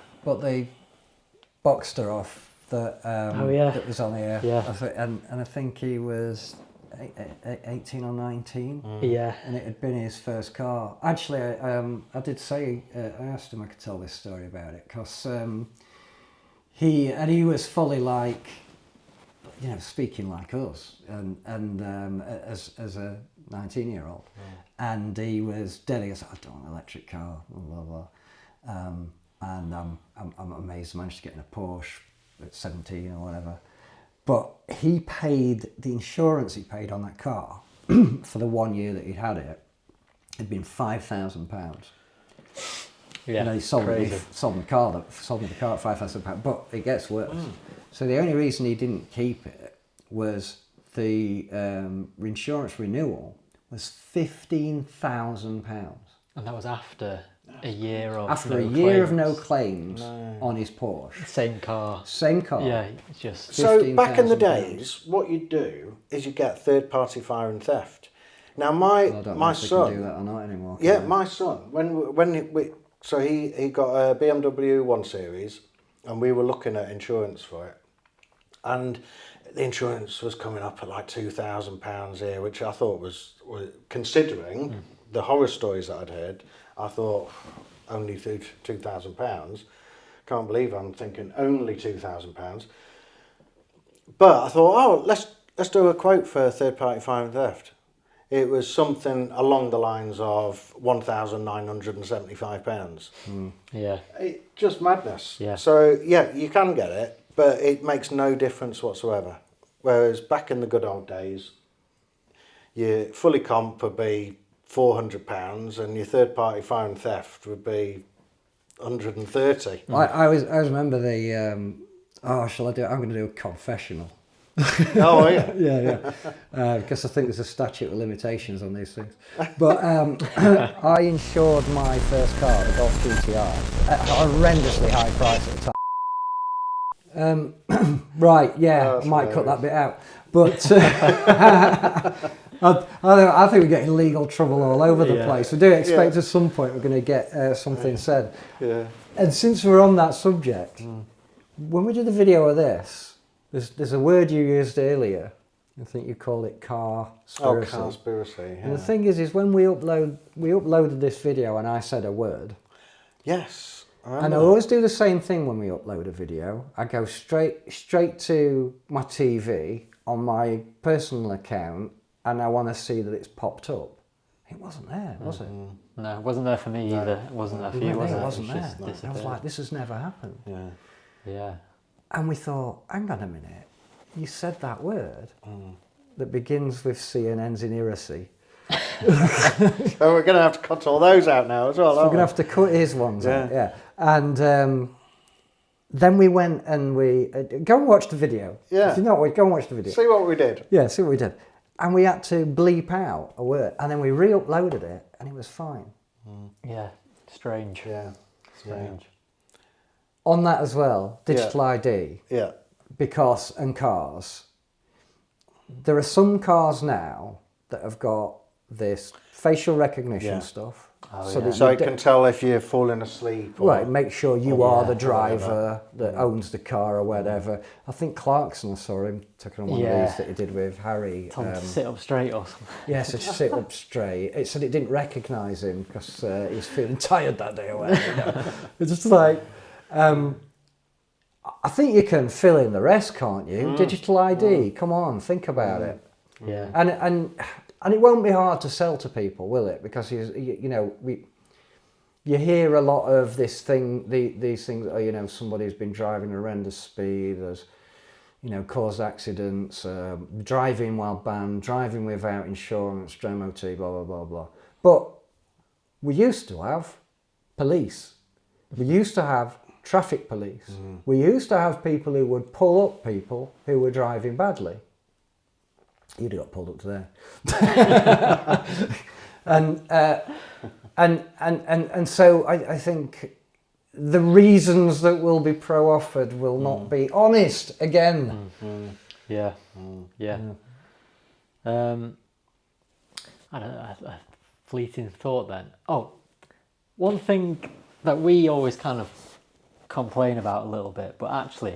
Boxster off that that was on here. And I think he was 18 or 19. Yeah. And it had been his first car. Actually, I did say I asked him I could tell this story about it, because he was fully like, speaking like us, and as a 19-year-old, and he was dead. He goes, I don't want an electric car, blah blah blah. And I'm amazed I managed to get in a Porsche at 17 or whatever. But he paid the insurance he paid on that car for the 1 year that he'd had it. Had been £5,000. Yeah, he sold me the car at £5,000. But it gets worse. So the only reason he didn't keep it was the insurance renewal was £15,000. And that was after a year of After a year of no claims on his Porsche. Same car. Yeah, it's just... So back in the £15,000. days, what you'd do is you get third-party fire and theft. Now my I don't know if they son can do that or not anymore. Yeah, my son. When So he got a BMW 1 Series, and we were looking at insurance for it. And the insurance was coming up at like £2,000 here, which I thought was considering the horror stories that I'd heard, I thought only £2,000. Can't believe I'm thinking only £2,000. But I thought, oh, let's do a quote for third-party fire and theft. It was something along the lines of £1,975. Yeah. Just madness. Yeah. So, yeah, you can get it, but it makes no difference whatsoever. Whereas back in the good old days, your fully comp would be £400 and your third-party fire and theft would be 130. I always remember the, shall I do it? I'm going to do a confessional. Oh, yeah. Yeah. Because I think there's a statute of limitations on these things. But I insured my first car, the Golf GTR, at a horrendously high price at the time. Right, yeah, That's I might cut hilarious. that bit out. But I think we're getting legal trouble all over the place. We do expect at some point we're going to get something said. Yeah. And since we're on that subject, when we did the video of this, there's a word you used earlier. I think you called it car Oh, spiracy. conspiracy. Yeah. And the thing is when we uploaded this video and I said a word. Yes. And I always do the same thing when we upload a video. I go straight to my TV on my personal account, and I want to see that it's popped up. It wasn't there, was it? No, it wasn't there for me either. It wasn't there for you, was it? It wasn't It there. just I was disappeared. like, this has never happened. Yeah. Yeah. And we thought, hang on a minute, you said that word that begins with C and ends in eerie. So we're going to have to cut all those out now as well, We're aren't going to we? have to cut his ones out, Yeah. yeah. And then we went and we... go and watch the video. Yeah. If you know what, go and watch the video. See what we did. Yeah, see what we did. And we had to bleep out a word. And then we re-uploaded it, and it was fine. Yeah. Strange. Yeah. Strange. On that as well, digital ID, Yeah. because, and cars, there are some cars now that have got this facial recognition Yeah. stuff. Oh, so yeah. that So you it can tell if you're falling asleep. Or, Right, make sure you are the or driver that owns the car or whatever. I think Clarkson, I saw him taking on one of these that he did with Harry. Tell him to sit up straight or something. Yeah, so to sit up straight. It said it didn't recognise him because he was feeling tired that day or whatever. You know. It's just like, I think you can fill in the rest, can't you? Digital ID, come on, think about it. Yeah. And it won't be hard to sell to people, will it? Because you know you hear a lot of these things. Oh, you know, somebody's been driving a horrendous speed. There's, you know, caused accidents. Driving while banned. Driving without insurance. MOT. Blah blah blah blah. But we used to have police. We used to have traffic police. We used to have people who would pull up people who were driving badly. You'd have got pulled up to there. and so I think the reasons that will be pro-offered will not be honest again. Yeah. Yeah. I don't know, a fleeting thought then. Oh, one thing that we always kind of complain about a little bit, but actually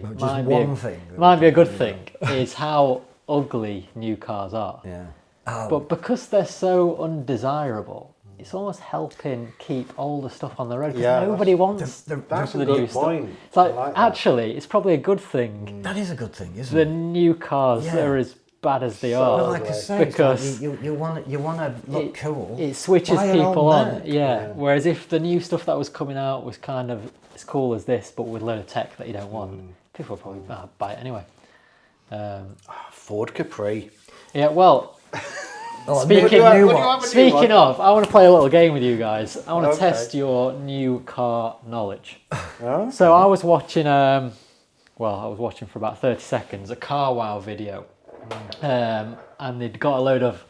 might be a good thing, is how ugly new cars are. Yeah. But because they're so undesirable, it's almost helping keep all the stuff on the road because Yeah, nobody wants That's the a good new stuff. point. It's like, I like that. actually, it's probably a good thing That is a good thing, isn't the it? new cars Yeah. are as bad as they So are. But like I say, because you want to look cool. It switches Buy an old people on. Merc. Yeah. Whereas if the new stuff that was coming out was kind of as cool as this, but with a load of tech that you don't want, people would probably buy it anyway. Ford Capri. Yeah, well, Oh, speaking Would you new have one. a new speaking one? of, I want to play a little game with you guys. I want to Okay. test your new car knowledge. Oh, So I was watching, I was watching for about 30 seconds, a Car Wow video. And they'd got a load of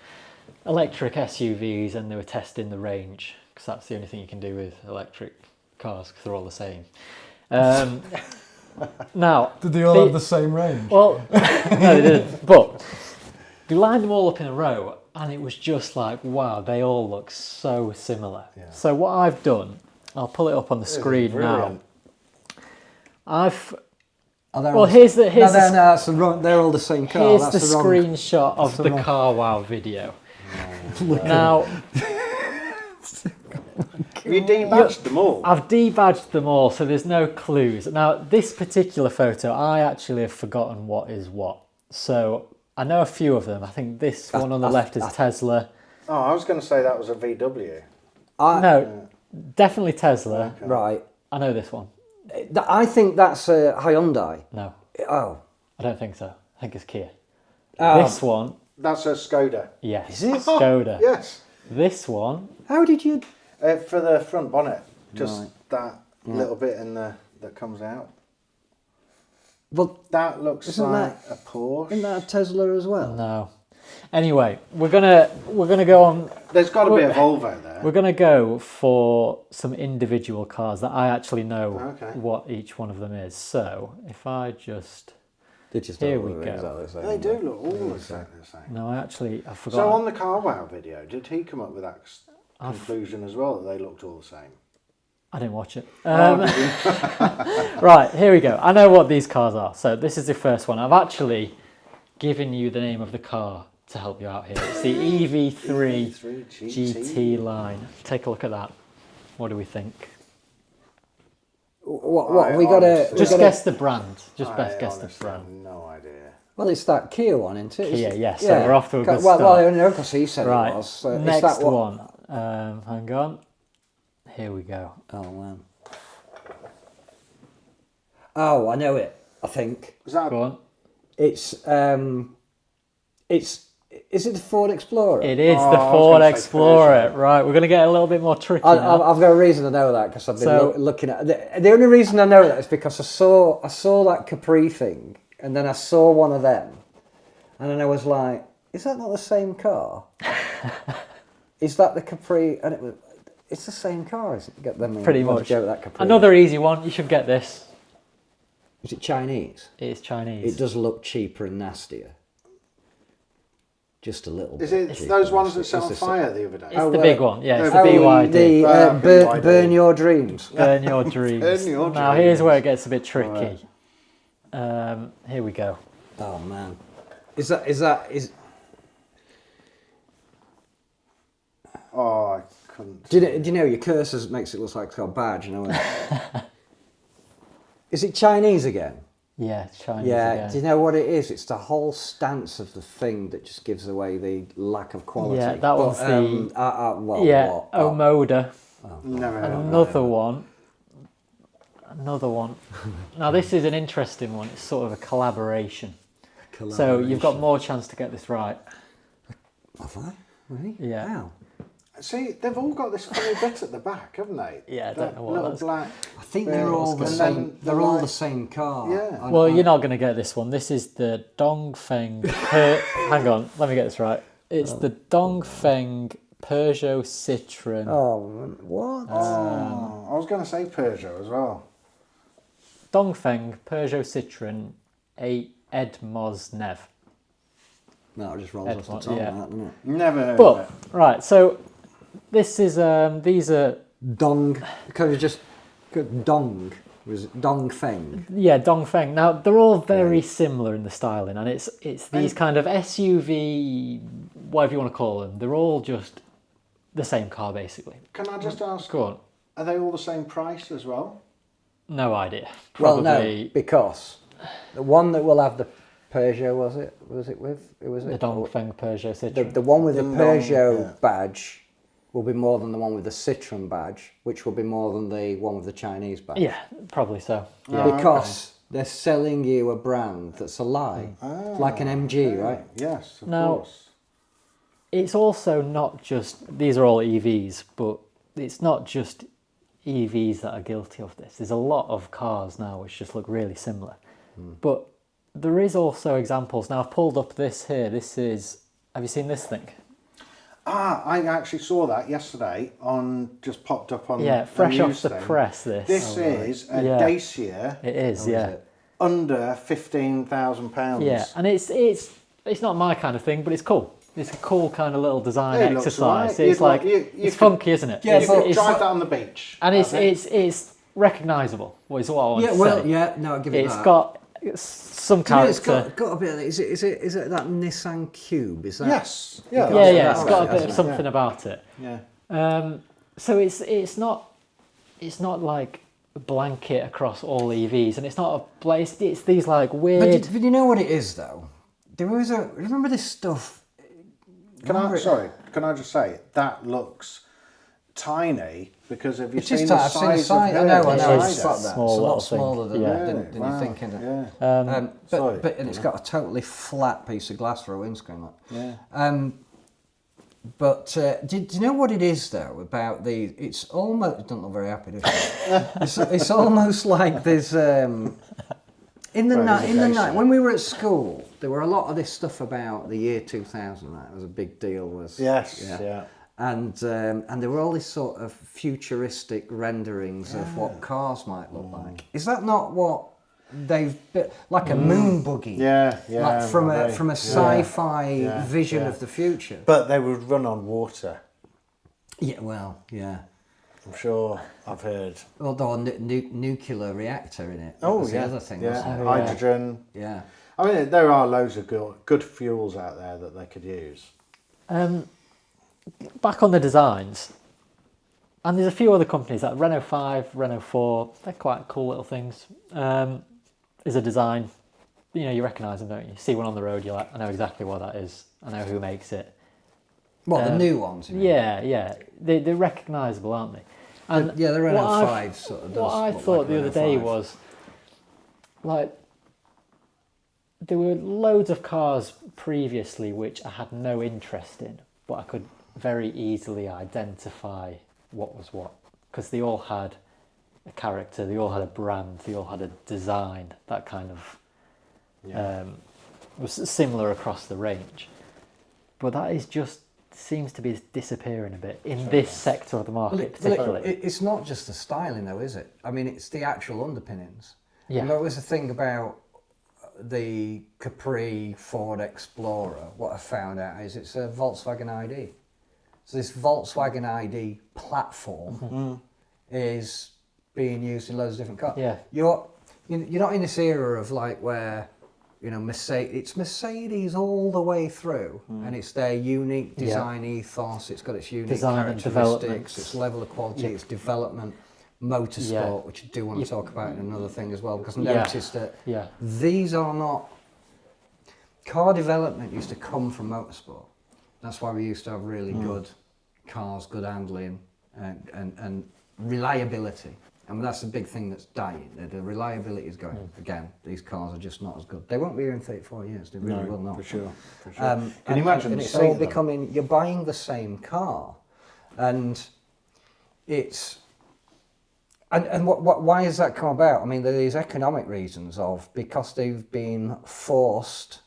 electric SUVs and they were testing the range, because that's the only thing you can do with electric cars, because they're all the same. Now, Did they all have the same range? well, no, they didn't. But you lined them all up in a row, and it was just like, wow, they all look so similar. Yeah. So what I've done I'll pull it up on the This is screen now. brilliant. Well, here's the that's the wrong. They're all the same car. here's That's the wrong. screenshot of the the wrong- Car Wow video. Look at Now, Have you debadged them all? I've debadged them all, so there's no clues. Now, this particular photo, I actually have forgotten what is what. So, I know a few of them. I think this one on the left is Tesla. Oh, I was going to say that was a VW. No, definitely Tesla. Right. I know this one. I think that's a Hyundai. No, Oh. I don't think so. I think it's Kia. Oh. This one, That's a Skoda. yes, Is it? Skoda. Yes. This one, How did you? For the front bonnet, just that little bit in the that comes out. Well, That looks Isn't like a Porsche. isn't that a Tesla as well? no. Anyway, we're gonna go on. There's got to be a Volvo there. We're gonna go for some individual cars that I actually know Okay. what each one of them is. So if I just Here we go. Exactly the same. They do look all exactly the same. no, I forgot. So on the Car Wow video, did he come up with that conclusion as well, that they looked all the same? I didn't watch it. Oh, did you? Right, here we go. I know what these cars are. So this is the first one. I've actually given you the name of the car to help you out here. It's the EV3 EV3 GT line. Take a look at that. What do we think? What I we got to honestly- Just guess the brand. Just I best guess the honestly have brand. no idea. Well, it's that Kia one, isn't it? Kia, It's- yes. So we're off to a good well, start. Well, I know because he said Right. it was. So is Next that what? one. Hang on. Here we go. Oh man. Oh, I know it. I think Is that Go on. it's is it the Ford Explorer? It is Oh, the I was Ford gonna say Explorer. Peugeot. Right, we're going to get a little bit more tricky now. I've got a reason to know that because I've been So- looking at the only reason I know that is because I saw that Capri thing and then I saw one of them and then I was like, is that not the same car? Is that the Capri? And it's the same car, isn't it? Get them Pretty much. That Capri. Another easy one. You should get this. Is it Chinese? It is Chinese. It does look cheaper and nastier. Just a little Is bit. it cheaper those and ones that nastier. set on It's the fire the other day? It's Oh, the well, big one. Yeah, it's the the Oh, BYD. The BYD. burn your dreams. Burn your dreams. Burn your Now dreams. here's where it gets a bit tricky. Here we go. Oh man, is Oh, I couldn't. Do you know your cursor makes it look like it's got a badge? You know. Is it Chinese again? Yeah, it's Chinese Yeah. again. Do you know what it is? It's the whole stance of the thing that just gives away the lack of quality. Yeah, that one's the- well, yeah, what? Omoda. Never heard of Another one. Another one. Now this is an interesting one. It's sort of a collaboration. So you've got more chance to get this right. Have I? Really? Yeah. How? that. See, they've all got this funny bit at the back, haven't they? Yeah, I don't That know what little that's- black. I think they're all the And same. then the They're all light- the same car. Yeah. Well, you're not going to get this one. This is the Dongfeng. Hang on, let me get this right. It's the Dongfeng Peugeot Citroën. Oh, what? Oh, I was going to say Peugeot as well. Dongfeng Peugeot Citroën Edmos Nev. No, it just rolls off the Edmond, tongue, yeah. that, doesn't it? Never heard of But it. right, so this is these are Dong. Because it's just Dong. Was it Dong Feng? yeah Dongfeng. Now they're all very similar in the styling, and it's these kind of SUV, whatever you want to call them. They're all just the same car basically. Can I just ask, Go on. are they all the same price as well? No idea. Well, Probably no, because the one that will have the Peugeot was it with? It was the Dongfeng Peugeot Citroën. The one with the Ding Peugeot dong, yeah. badge will be more than the one with the Citroen badge, which will be more than the one with the Chinese badge. Yeah, probably so. Yeah. Oh, Because they're selling you a brand that's a lie. Like an MG, right? Yes, of Now- course. It's also not just, these are all EVs, but it's not just EVs that are guilty of this. There's a lot of cars now which just look really similar. But there is also examples. Now I've pulled up this here. This is, have you seen this thing? Ah, I actually saw that yesterday just popped up on Yeah, a fresh off news the thing. press this. This is a Yeah. Dacia It is, yeah. under £15,000. Yeah, and it's not my kind of thing, but it's cool. It's a cool kind of little design It looks exercise. right. It's You'd like you it's could- funky, isn't it? Yeah, You could but- drive that on the beach. And I think. it's recognisable. What is what I want Yeah, to well, say. yeah, no, I'll give it It's that. got some Do you know, it's character. got a bit of it. Is it that Nissan Cube? Is that? Yes. Yeah, Yeah. Yeah, that's it's right, got a that's bit of right, something about it. Yeah. So it's not like a blanket across all EVs, and it's not a place. It's these like weird. But you know what it is though? There was remember this stuff. Can I just say that looks tiny because have you It's just seen the I've seen the size size. of I know. her? I It's just spot that. small It's a little lot thing. smaller than, Yeah. than you think, isn't it? Yeah. Sorry. But it's got a totally flat piece of glass for a windscreen. Like. Yeah. But do you know what it is though about the? It's almost. It doesn't look very happy, does it? it's almost like there's. In the night when we were at school, there were a lot of this stuff about the year 2000. That was a big deal. Yes. Yeah. And there were all these sort of futuristic renderings of what cars might look like. Is that not what they've built? Like a moon buggy? Yeah. Like from a sci-fi vision of the future. But they would run on water. Yeah, well, yeah. I'm sure I've heard. Although a nuclear reactor in it. That Oh, was yeah. the other thing, Yeah. wasn't it? Hydrogen. Yeah. I mean, there are loads of good fuels out there that they could use. Back on the designs, and there's a few other companies like Renault 5, Renault 4. They're quite cool little things. Is a design, you recognise them, don't you? You see one on the road, you're like, I know exactly what that is. I know who makes it. What, the new ones? You mean? Yeah. They're recognisable, aren't they? And Yeah, the Renault what 5 sort of does. What I look thought like the other Renault day 5. was, like, there were loads of cars previously which I had no interest in, but I could very easily identify what was what, because they all had a character, they all had a brand, they all had a design that kind of was similar across the range. But that is just seems to be disappearing a bit in this sector of the market, particularly. It's not just the styling though, is it? I mean, it's the actual underpinnings. Yeah. And there was a thing about the Capri Ford Explorer. What I found out is it's a Volkswagen ID. So this Volkswagen ID platform is being used in loads of different cars. Yeah. You're not in this era of like where it's Mercedes all the way through, and it's their unique design ethos. It's got its unique Design and development. characteristics, its level of quality, its development, motorsport, which I do want to talk about in another thing as well, because I noticed that these are not. Car development used to come from motorsport. That's why we used to have really good cars, good handling, and reliability. And that's the big thing that's dying. The reliability is going. Again, these cars are just not as good. They won't be here in 34 years. They really will not. For sure. Can you imagine And it's seeing all them? becoming. You're buying the same car, and it's. And why has that come about? I mean, there are these economic reasons because they've been forced.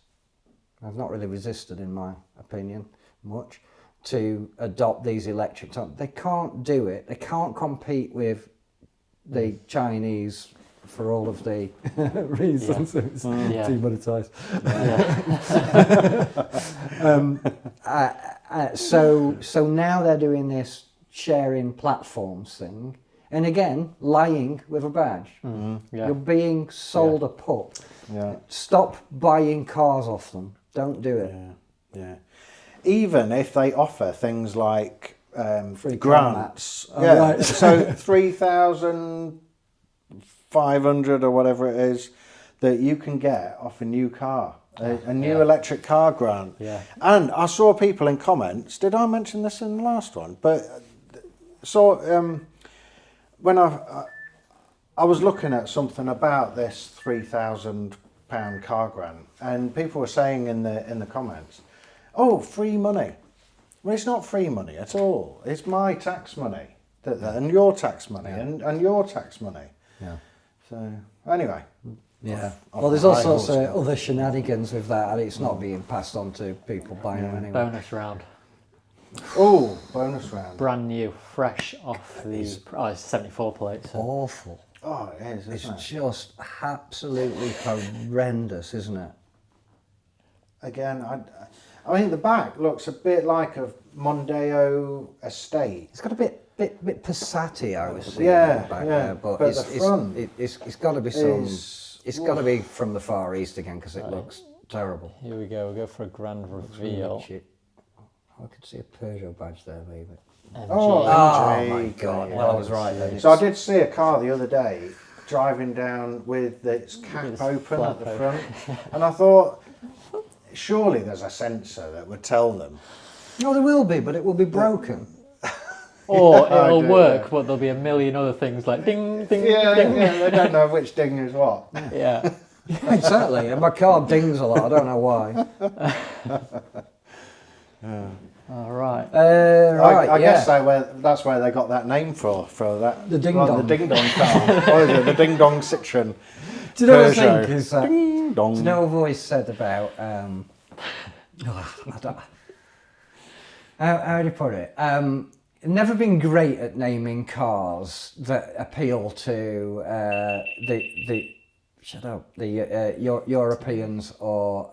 I've not really resisted, in my opinion, much to adopt these electric. They can't do it. They can't compete with the Chinese for all of the reasons. Demonetised. So now they're doing this sharing platforms thing, and again, lying with a badge. You're being sold a pup. Yeah. Stop buying cars off them. Don't do it. Yeah. Even if they offer things like Free grants. car mats. So 3,500 or whatever it is that you can get off a new car. A new electric car grant. Yeah. And I saw people in comments, did I mention this in the last one? But when I was looking at something about this £3,000 car grant, and people were saying in the comments, oh, free money. Well, it's not free money at all. It's my tax money, and your tax money, and your tax money. Yeah. So anyway. Yeah. Off Well, there's the all high sorts of horse. other shenanigans with that, and it's not being passed on to people buying them anyway. Bonus round. Oh, bonus round. Brand new, fresh off the it's 74 plate. So. Awful. Oh, it is, It's isn't it? just absolutely horrendous, isn't it? Again, I mean, the back looks a bit like a Mondeo estate. It's got a bit Passati, I was seeing Yeah, at the back yeah, there, but but it's, the front it's got to be some. is- It's got to be from the Far East again because it looks terrible. Here we go. We'll go for a grand reveal. I could see a Peugeot badge there, maybe. MG. Oh, Oh MG, my God! yeah. Well, I was right then. So I did see a car the other day driving down with its cap Its open flap at the open. front, and I thought, surely there's a sensor that would tell them. No, there will be, but it will be broken. Or I it'll do, work, yeah. but there'll be a million other things like ding, ding, Yeah, ding. yeah, they don't know which ding is what. Yeah. Exactly, and my car dings a lot. I don't know why. All right. Right, I yeah. guess that's where they got that name for that. The ding well, dong. The ding dong car. What is it? The ding dong Citroen. Do you know what I Peugeot. think is Ding do dong. you know what I've always said about how do you put it? Never been great at naming cars that appeal to the Europeans or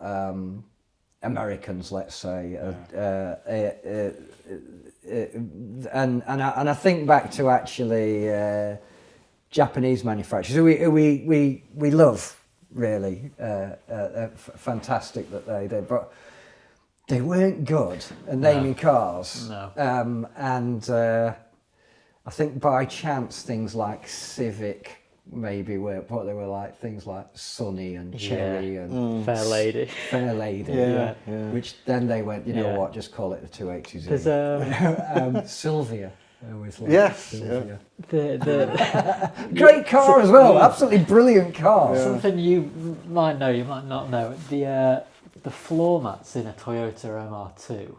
Americans, let's say, and I think back to actually Japanese manufacturers who we love really, fantastic that they did, but they weren't good at naming cars. No. And I think by chance things like Civic maybe were, but they were like things like Sunny and Cherry and Fair Lady. Fair Lady, Yeah. which then they went, you know Yeah. what, just call it the 280Z. There's Sylvia. I always liked Yes, Sylvia. the Great car as well, absolutely brilliant car. something you might know, you might not know. The floor mats in a Toyota MR2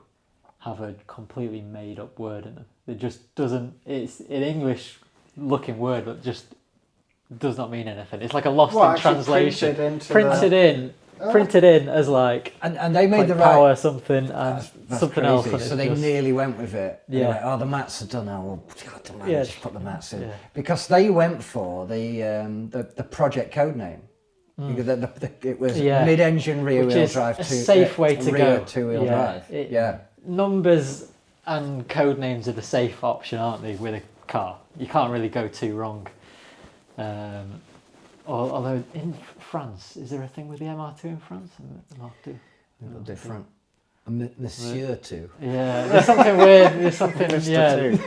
have a completely made up word in them. It just doesn't. It's an English looking word, but just does not mean anything. It's like a lost in actually translation. printed Printed in as like And they made like the power right. something and That's something crazy. else. And So it's they just, nearly went with it. And they Yeah. went, oh, the mats are done now. Well, God, the man, Yeah. just put the mats in. Yeah. Because they went for the project code name. Because it was Yeah. mid-engine rear which wheel is drive a to safe way to rear go. two-wheel drive. It- Numbers and code names are the safe option, aren't they, with a car? You can't really go too wrong. Although in France, is there a thing with the MR2 in France? MR2? A little different. Monsieur too. Yeah, there's something weird. There's something. Mr. Yeah, Two.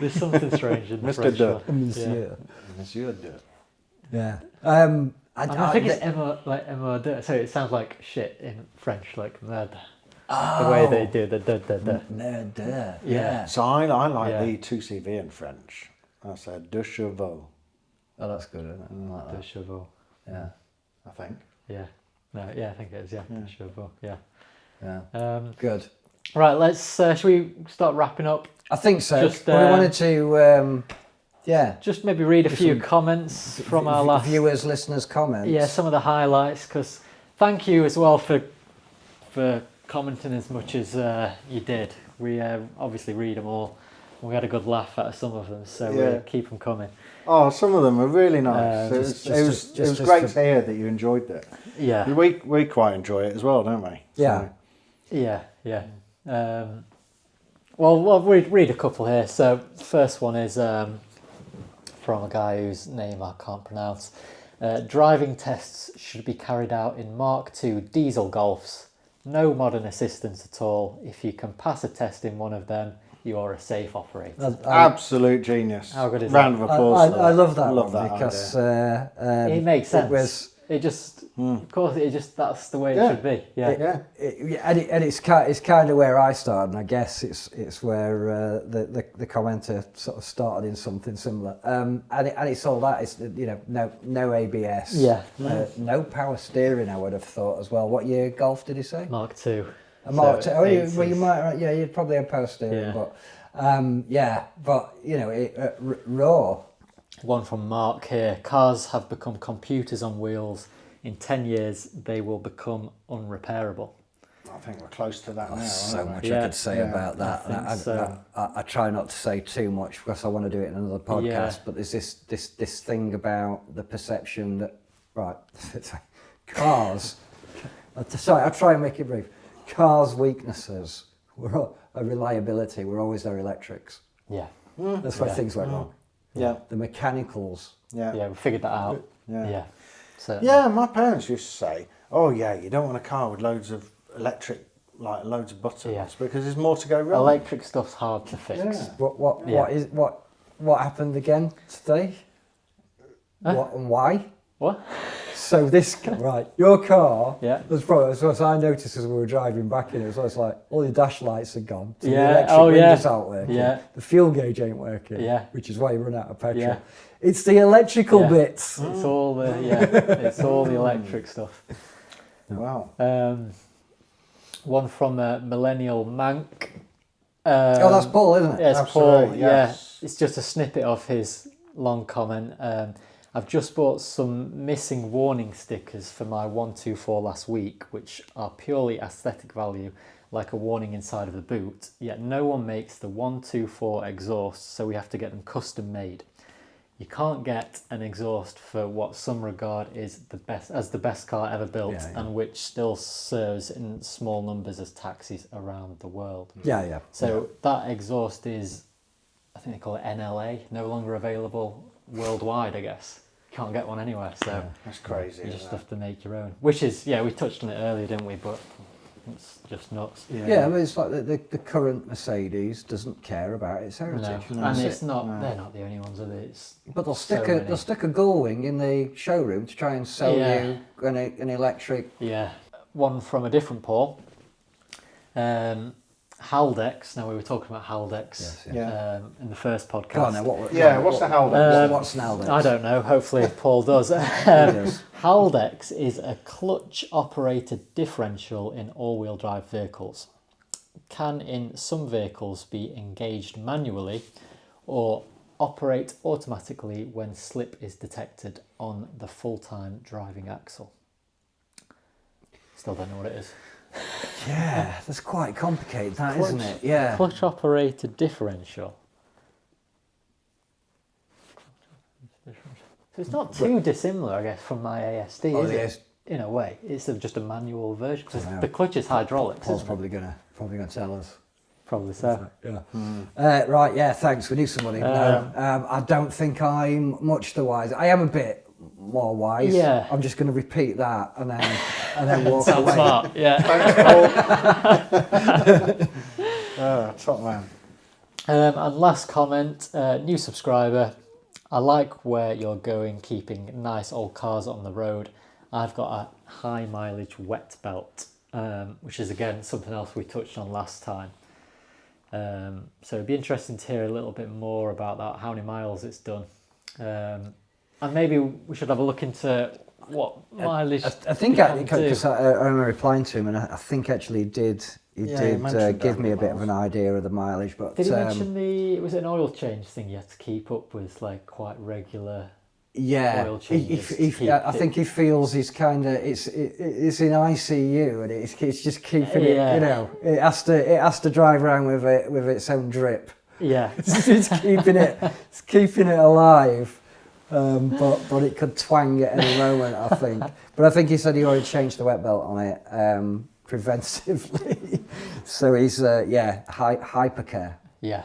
there's something strange in the Mr. French Deux. one. Monsieur. Monsieur de. Yeah. And I think it's MR2. So it sounds like shit in French, like merde. The way they do the. Merde. Yeah. So I like Yeah. the 2CV in French. I said deux chevaux, Oh, that's good, isn't it? I like The that. cheval. Yeah. I think. Yeah. No. Yeah, I think it is. Yeah. The cheval. Yeah. Yeah. Good. Right. Let's. Should we start wrapping up? I think so. Just, But we wanted to, Just maybe read a few comments from our last viewers, listeners' comments. Yeah, some of the highlights. Because thank you as well for commenting as much as you did. We obviously read them all. We had a good laugh out of some of them, so Yeah. keep them coming. Oh, some of them were really nice. It was great to hear that you enjoyed it. Yeah, We quite enjoy it as well, don't we? Yeah. yeah. Well, we'll read a couple here. So first one is from a guy whose name I can't pronounce. Driving tests should be carried out in Mark II diesel Golfs. No modern assistance at all. If you can pass a test in one of them, you are a safe operator. Absolute genius. How good is Round that? of applause. I love that Love one that because It makes sense. It was, Of course, that's the way it Yeah. should be. Yeah. Yeah. it's kind of where I started, and I guess it's where the commenter sort of started in something similar. And it's all that. It's no ABS. Yeah. No power steering. I would have thought as well. What year Golf did he say? Mark II. A Mark So II. Oh, you 80s. might. Yeah, you'd probably have power steering, Yeah. but raw. One from Mark here. Cars have become computers on wheels. In 10 years, they will become unrepairable. I think we're close to that now. So aren't we? much Yeah. I could say about that. I think so. I try not to say too much because I want to do it in another podcast. Yeah. But there's this thing about the perception that cars. Sorry, I'll try and make it brief. cars' weaknesses were reliability. Were always their electrics. Yeah. That's where things went wrong. Yeah. The mechanicals. Yeah. Yeah, we figured that out. Yeah. Yeah. So, Yeah, my parents used to say, "Oh yeah, you don't want a car with loads of electric, like loads of buttons, Yeah. because there's more to go wrong." electric stuff's hard to fix. Yeah. What happened again today? What and why? What? So this right, your car. Yeah. Was probably as I noticed as we were driving back in. It was like all your dash lights are gone. So Yeah, The electric oh, yeah. windows aren't working. Yeah. The fuel gauge ain't working. Yeah. Which is why you run out of petrol. Yeah. It's the electrical Yeah. bits. It's all the it's all the electric stuff. Wow. One from Millennial Mank. Oh, that's Paul, isn't it? Yeah, it's Absolutely, Paul. yes. Yeah, it's just a snippet of his long comment. I've just bought some missing warning stickers for my 124 last week, which are purely aesthetic value, like a warning inside of the boot. Yet no one makes the 124 exhaust, so we have to get them custom made. You can't get an exhaust for what some regard is the best car ever built, and which still serves in small numbers as taxis around the world. Yeah. So that exhaust is, I think they call it NLA, no longer available worldwide, I guess. You can't get one anywhere, so That's crazy. you just isn't it? have to make your own. Which is, we touched on it earlier, didn't we? But it's just nuts. Yeah, I mean, it's like the current Mercedes doesn't care about its heritage. No. And it's not. They're not the only ones, are they? It's But they'll so stick many. they'll stick a gull wing in the showroom to try and sell you an electric. Yeah. One from a different Paul. Haldex. Now we were talking about Haldex in the first podcast. Go on then, What's the hell? what's an Haldex? I don't know. Hopefully Paul does. does. Haldex is a clutch-operated differential in all-wheel drive vehicles. Can in some vehicles be engaged manually or operate automatically when slip is detected on the full-time driving axle. Still don't know what it is. Yeah, that's quite complicated, isn't it? Yeah. Clutch-operated differential. So it's not too dissimilar, I guess, from my ASD, is it? In a way, it's just a manual version. 'Cause the clutch is hydraulics. Paul's isn't it? probably gonna tell us. Probably so. Yeah. Right. Yeah. Thanks. We knew somebody. No, I don't think I'm much the wiser. I am a bit more wise. Yeah. I'm just going to repeat that and then walk Sounds away. smart. Yeah. Top man. And last comment, new subscriber. I like where you're going, keeping nice old cars on the road. I've got a high mileage wet belt, which is again something else we touched on last time. So it'd be interesting to hear a little bit more about that, how many miles it's done. And maybe we should have a look into what mileage. I think because I remember replying to him, and I think actually he did mentioned give me a bit miles. of an idea of the mileage. But Did he mention was it an oil change thing you had to keep up with, like quite regular? Yeah, Oil changes to keep I think he feels he's kind of it's in ICU and it's just keeping it. You know, it has to drive around with its own drip. Yeah, it's keeping it alive. But it could twang at any moment, I think. But I think he said he already changed the wet belt on it preventively. So he's hypercare. Yeah.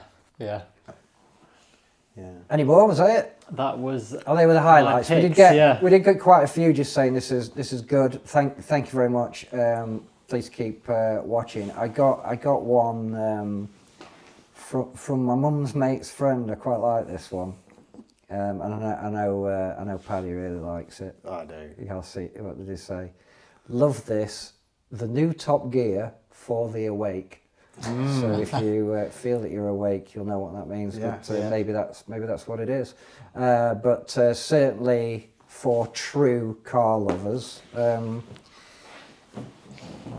Any more? Was that it? That was. Oh, they were the highlights. my We picks, did get quite a few just saying this is good. Thank you very much. Please keep watching. I got one from my mum's mate's friend. I quite like this one. And I know Paddy really likes it. I do. I'll see. What did he say? Love this. The new Top Gear for the awake. So if you feel that you're awake, you'll know what that means. But maybe that's what it is. But certainly for true car lovers,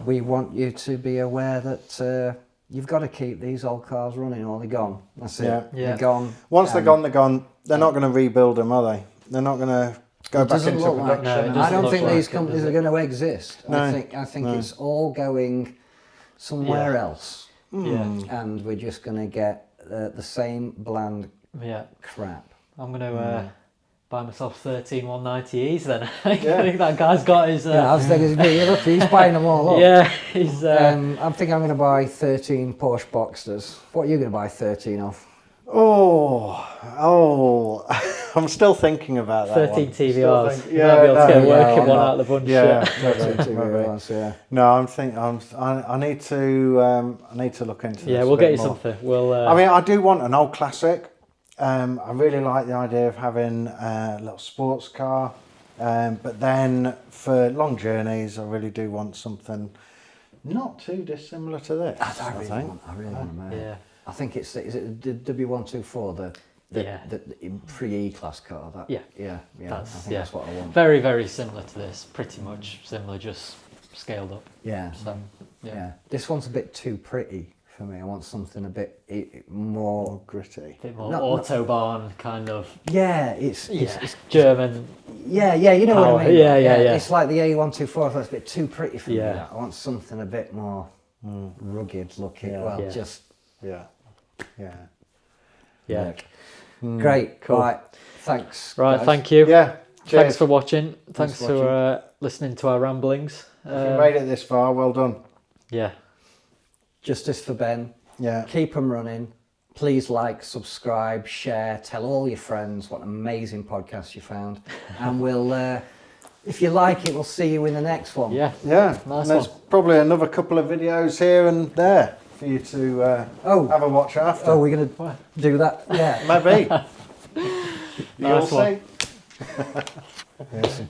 we want you to be aware that you've got to keep these old cars running or they're gone. That's it. Yeah. They're gone. Once they're gone, they're gone. They're not going to rebuild them, are they? They're not going to go back into look like- production. No, I don't look think like these it, companies does are it? going to exist. No. I think it's all going somewhere else, Yeah. and we're just going to get the same bland Yeah. crap. I'm going to buy myself 13 190Es then. I Yeah. think that guy's got his... Yeah, I was thinking, he's buying them all up. yeah, he's... I'm thinking I'm going to buy 13 Porsche Boxsters. What are you going to buy 13 of? Oh, I'm still thinking about that 13 one. TVRs. You Yeah, might be able to get a no, working yeah, one out of the bunch. Yeah, 13 maybe. TVRs, yeah. No, I need to look into this. Yeah, a we'll bit get you more. something. We'll. I mean, I do want an old classic. I really like the idea of having a little sports car, but then for long journeys, I really do want something not too dissimilar to this. I think. I really want to. Yeah. I think is it the W124, the pre-E-class car? That, Yeah. Yeah. That's, I think that's what I want. Very, very similar to this. Pretty much similar, just scaled up. Yeah. So, Yeah. This one's a bit too pretty for me. I want something a bit more Gritty. A bit more No, Autobahn kind of. Yeah, it's German. yeah, you know Power. what I mean. Yeah. It's like the A124. That's a bit too pretty for me. Yeah. That. I want something a bit more rugged looking. Yeah. Well, Yeah. just Yeah. Yeah. great. Cool. Right, thanks. Right. guys. Thank you. Yeah. Thanks Cheers. for watching. Thanks for for listening to our ramblings. If you made it this far, well done. Yeah. Justice for Ben. Yeah. Keep them running. Please like, subscribe, share, tell all your friends what an amazing podcast you found. And we'll, if you like it, we'll see you in the next one. Yeah. Yeah. Nice And there's one. probably another couple of videos here and there for you to have a watch after. Oh, we're going to do that? Yeah. Maybe. You'll Nice one. see. Awesome.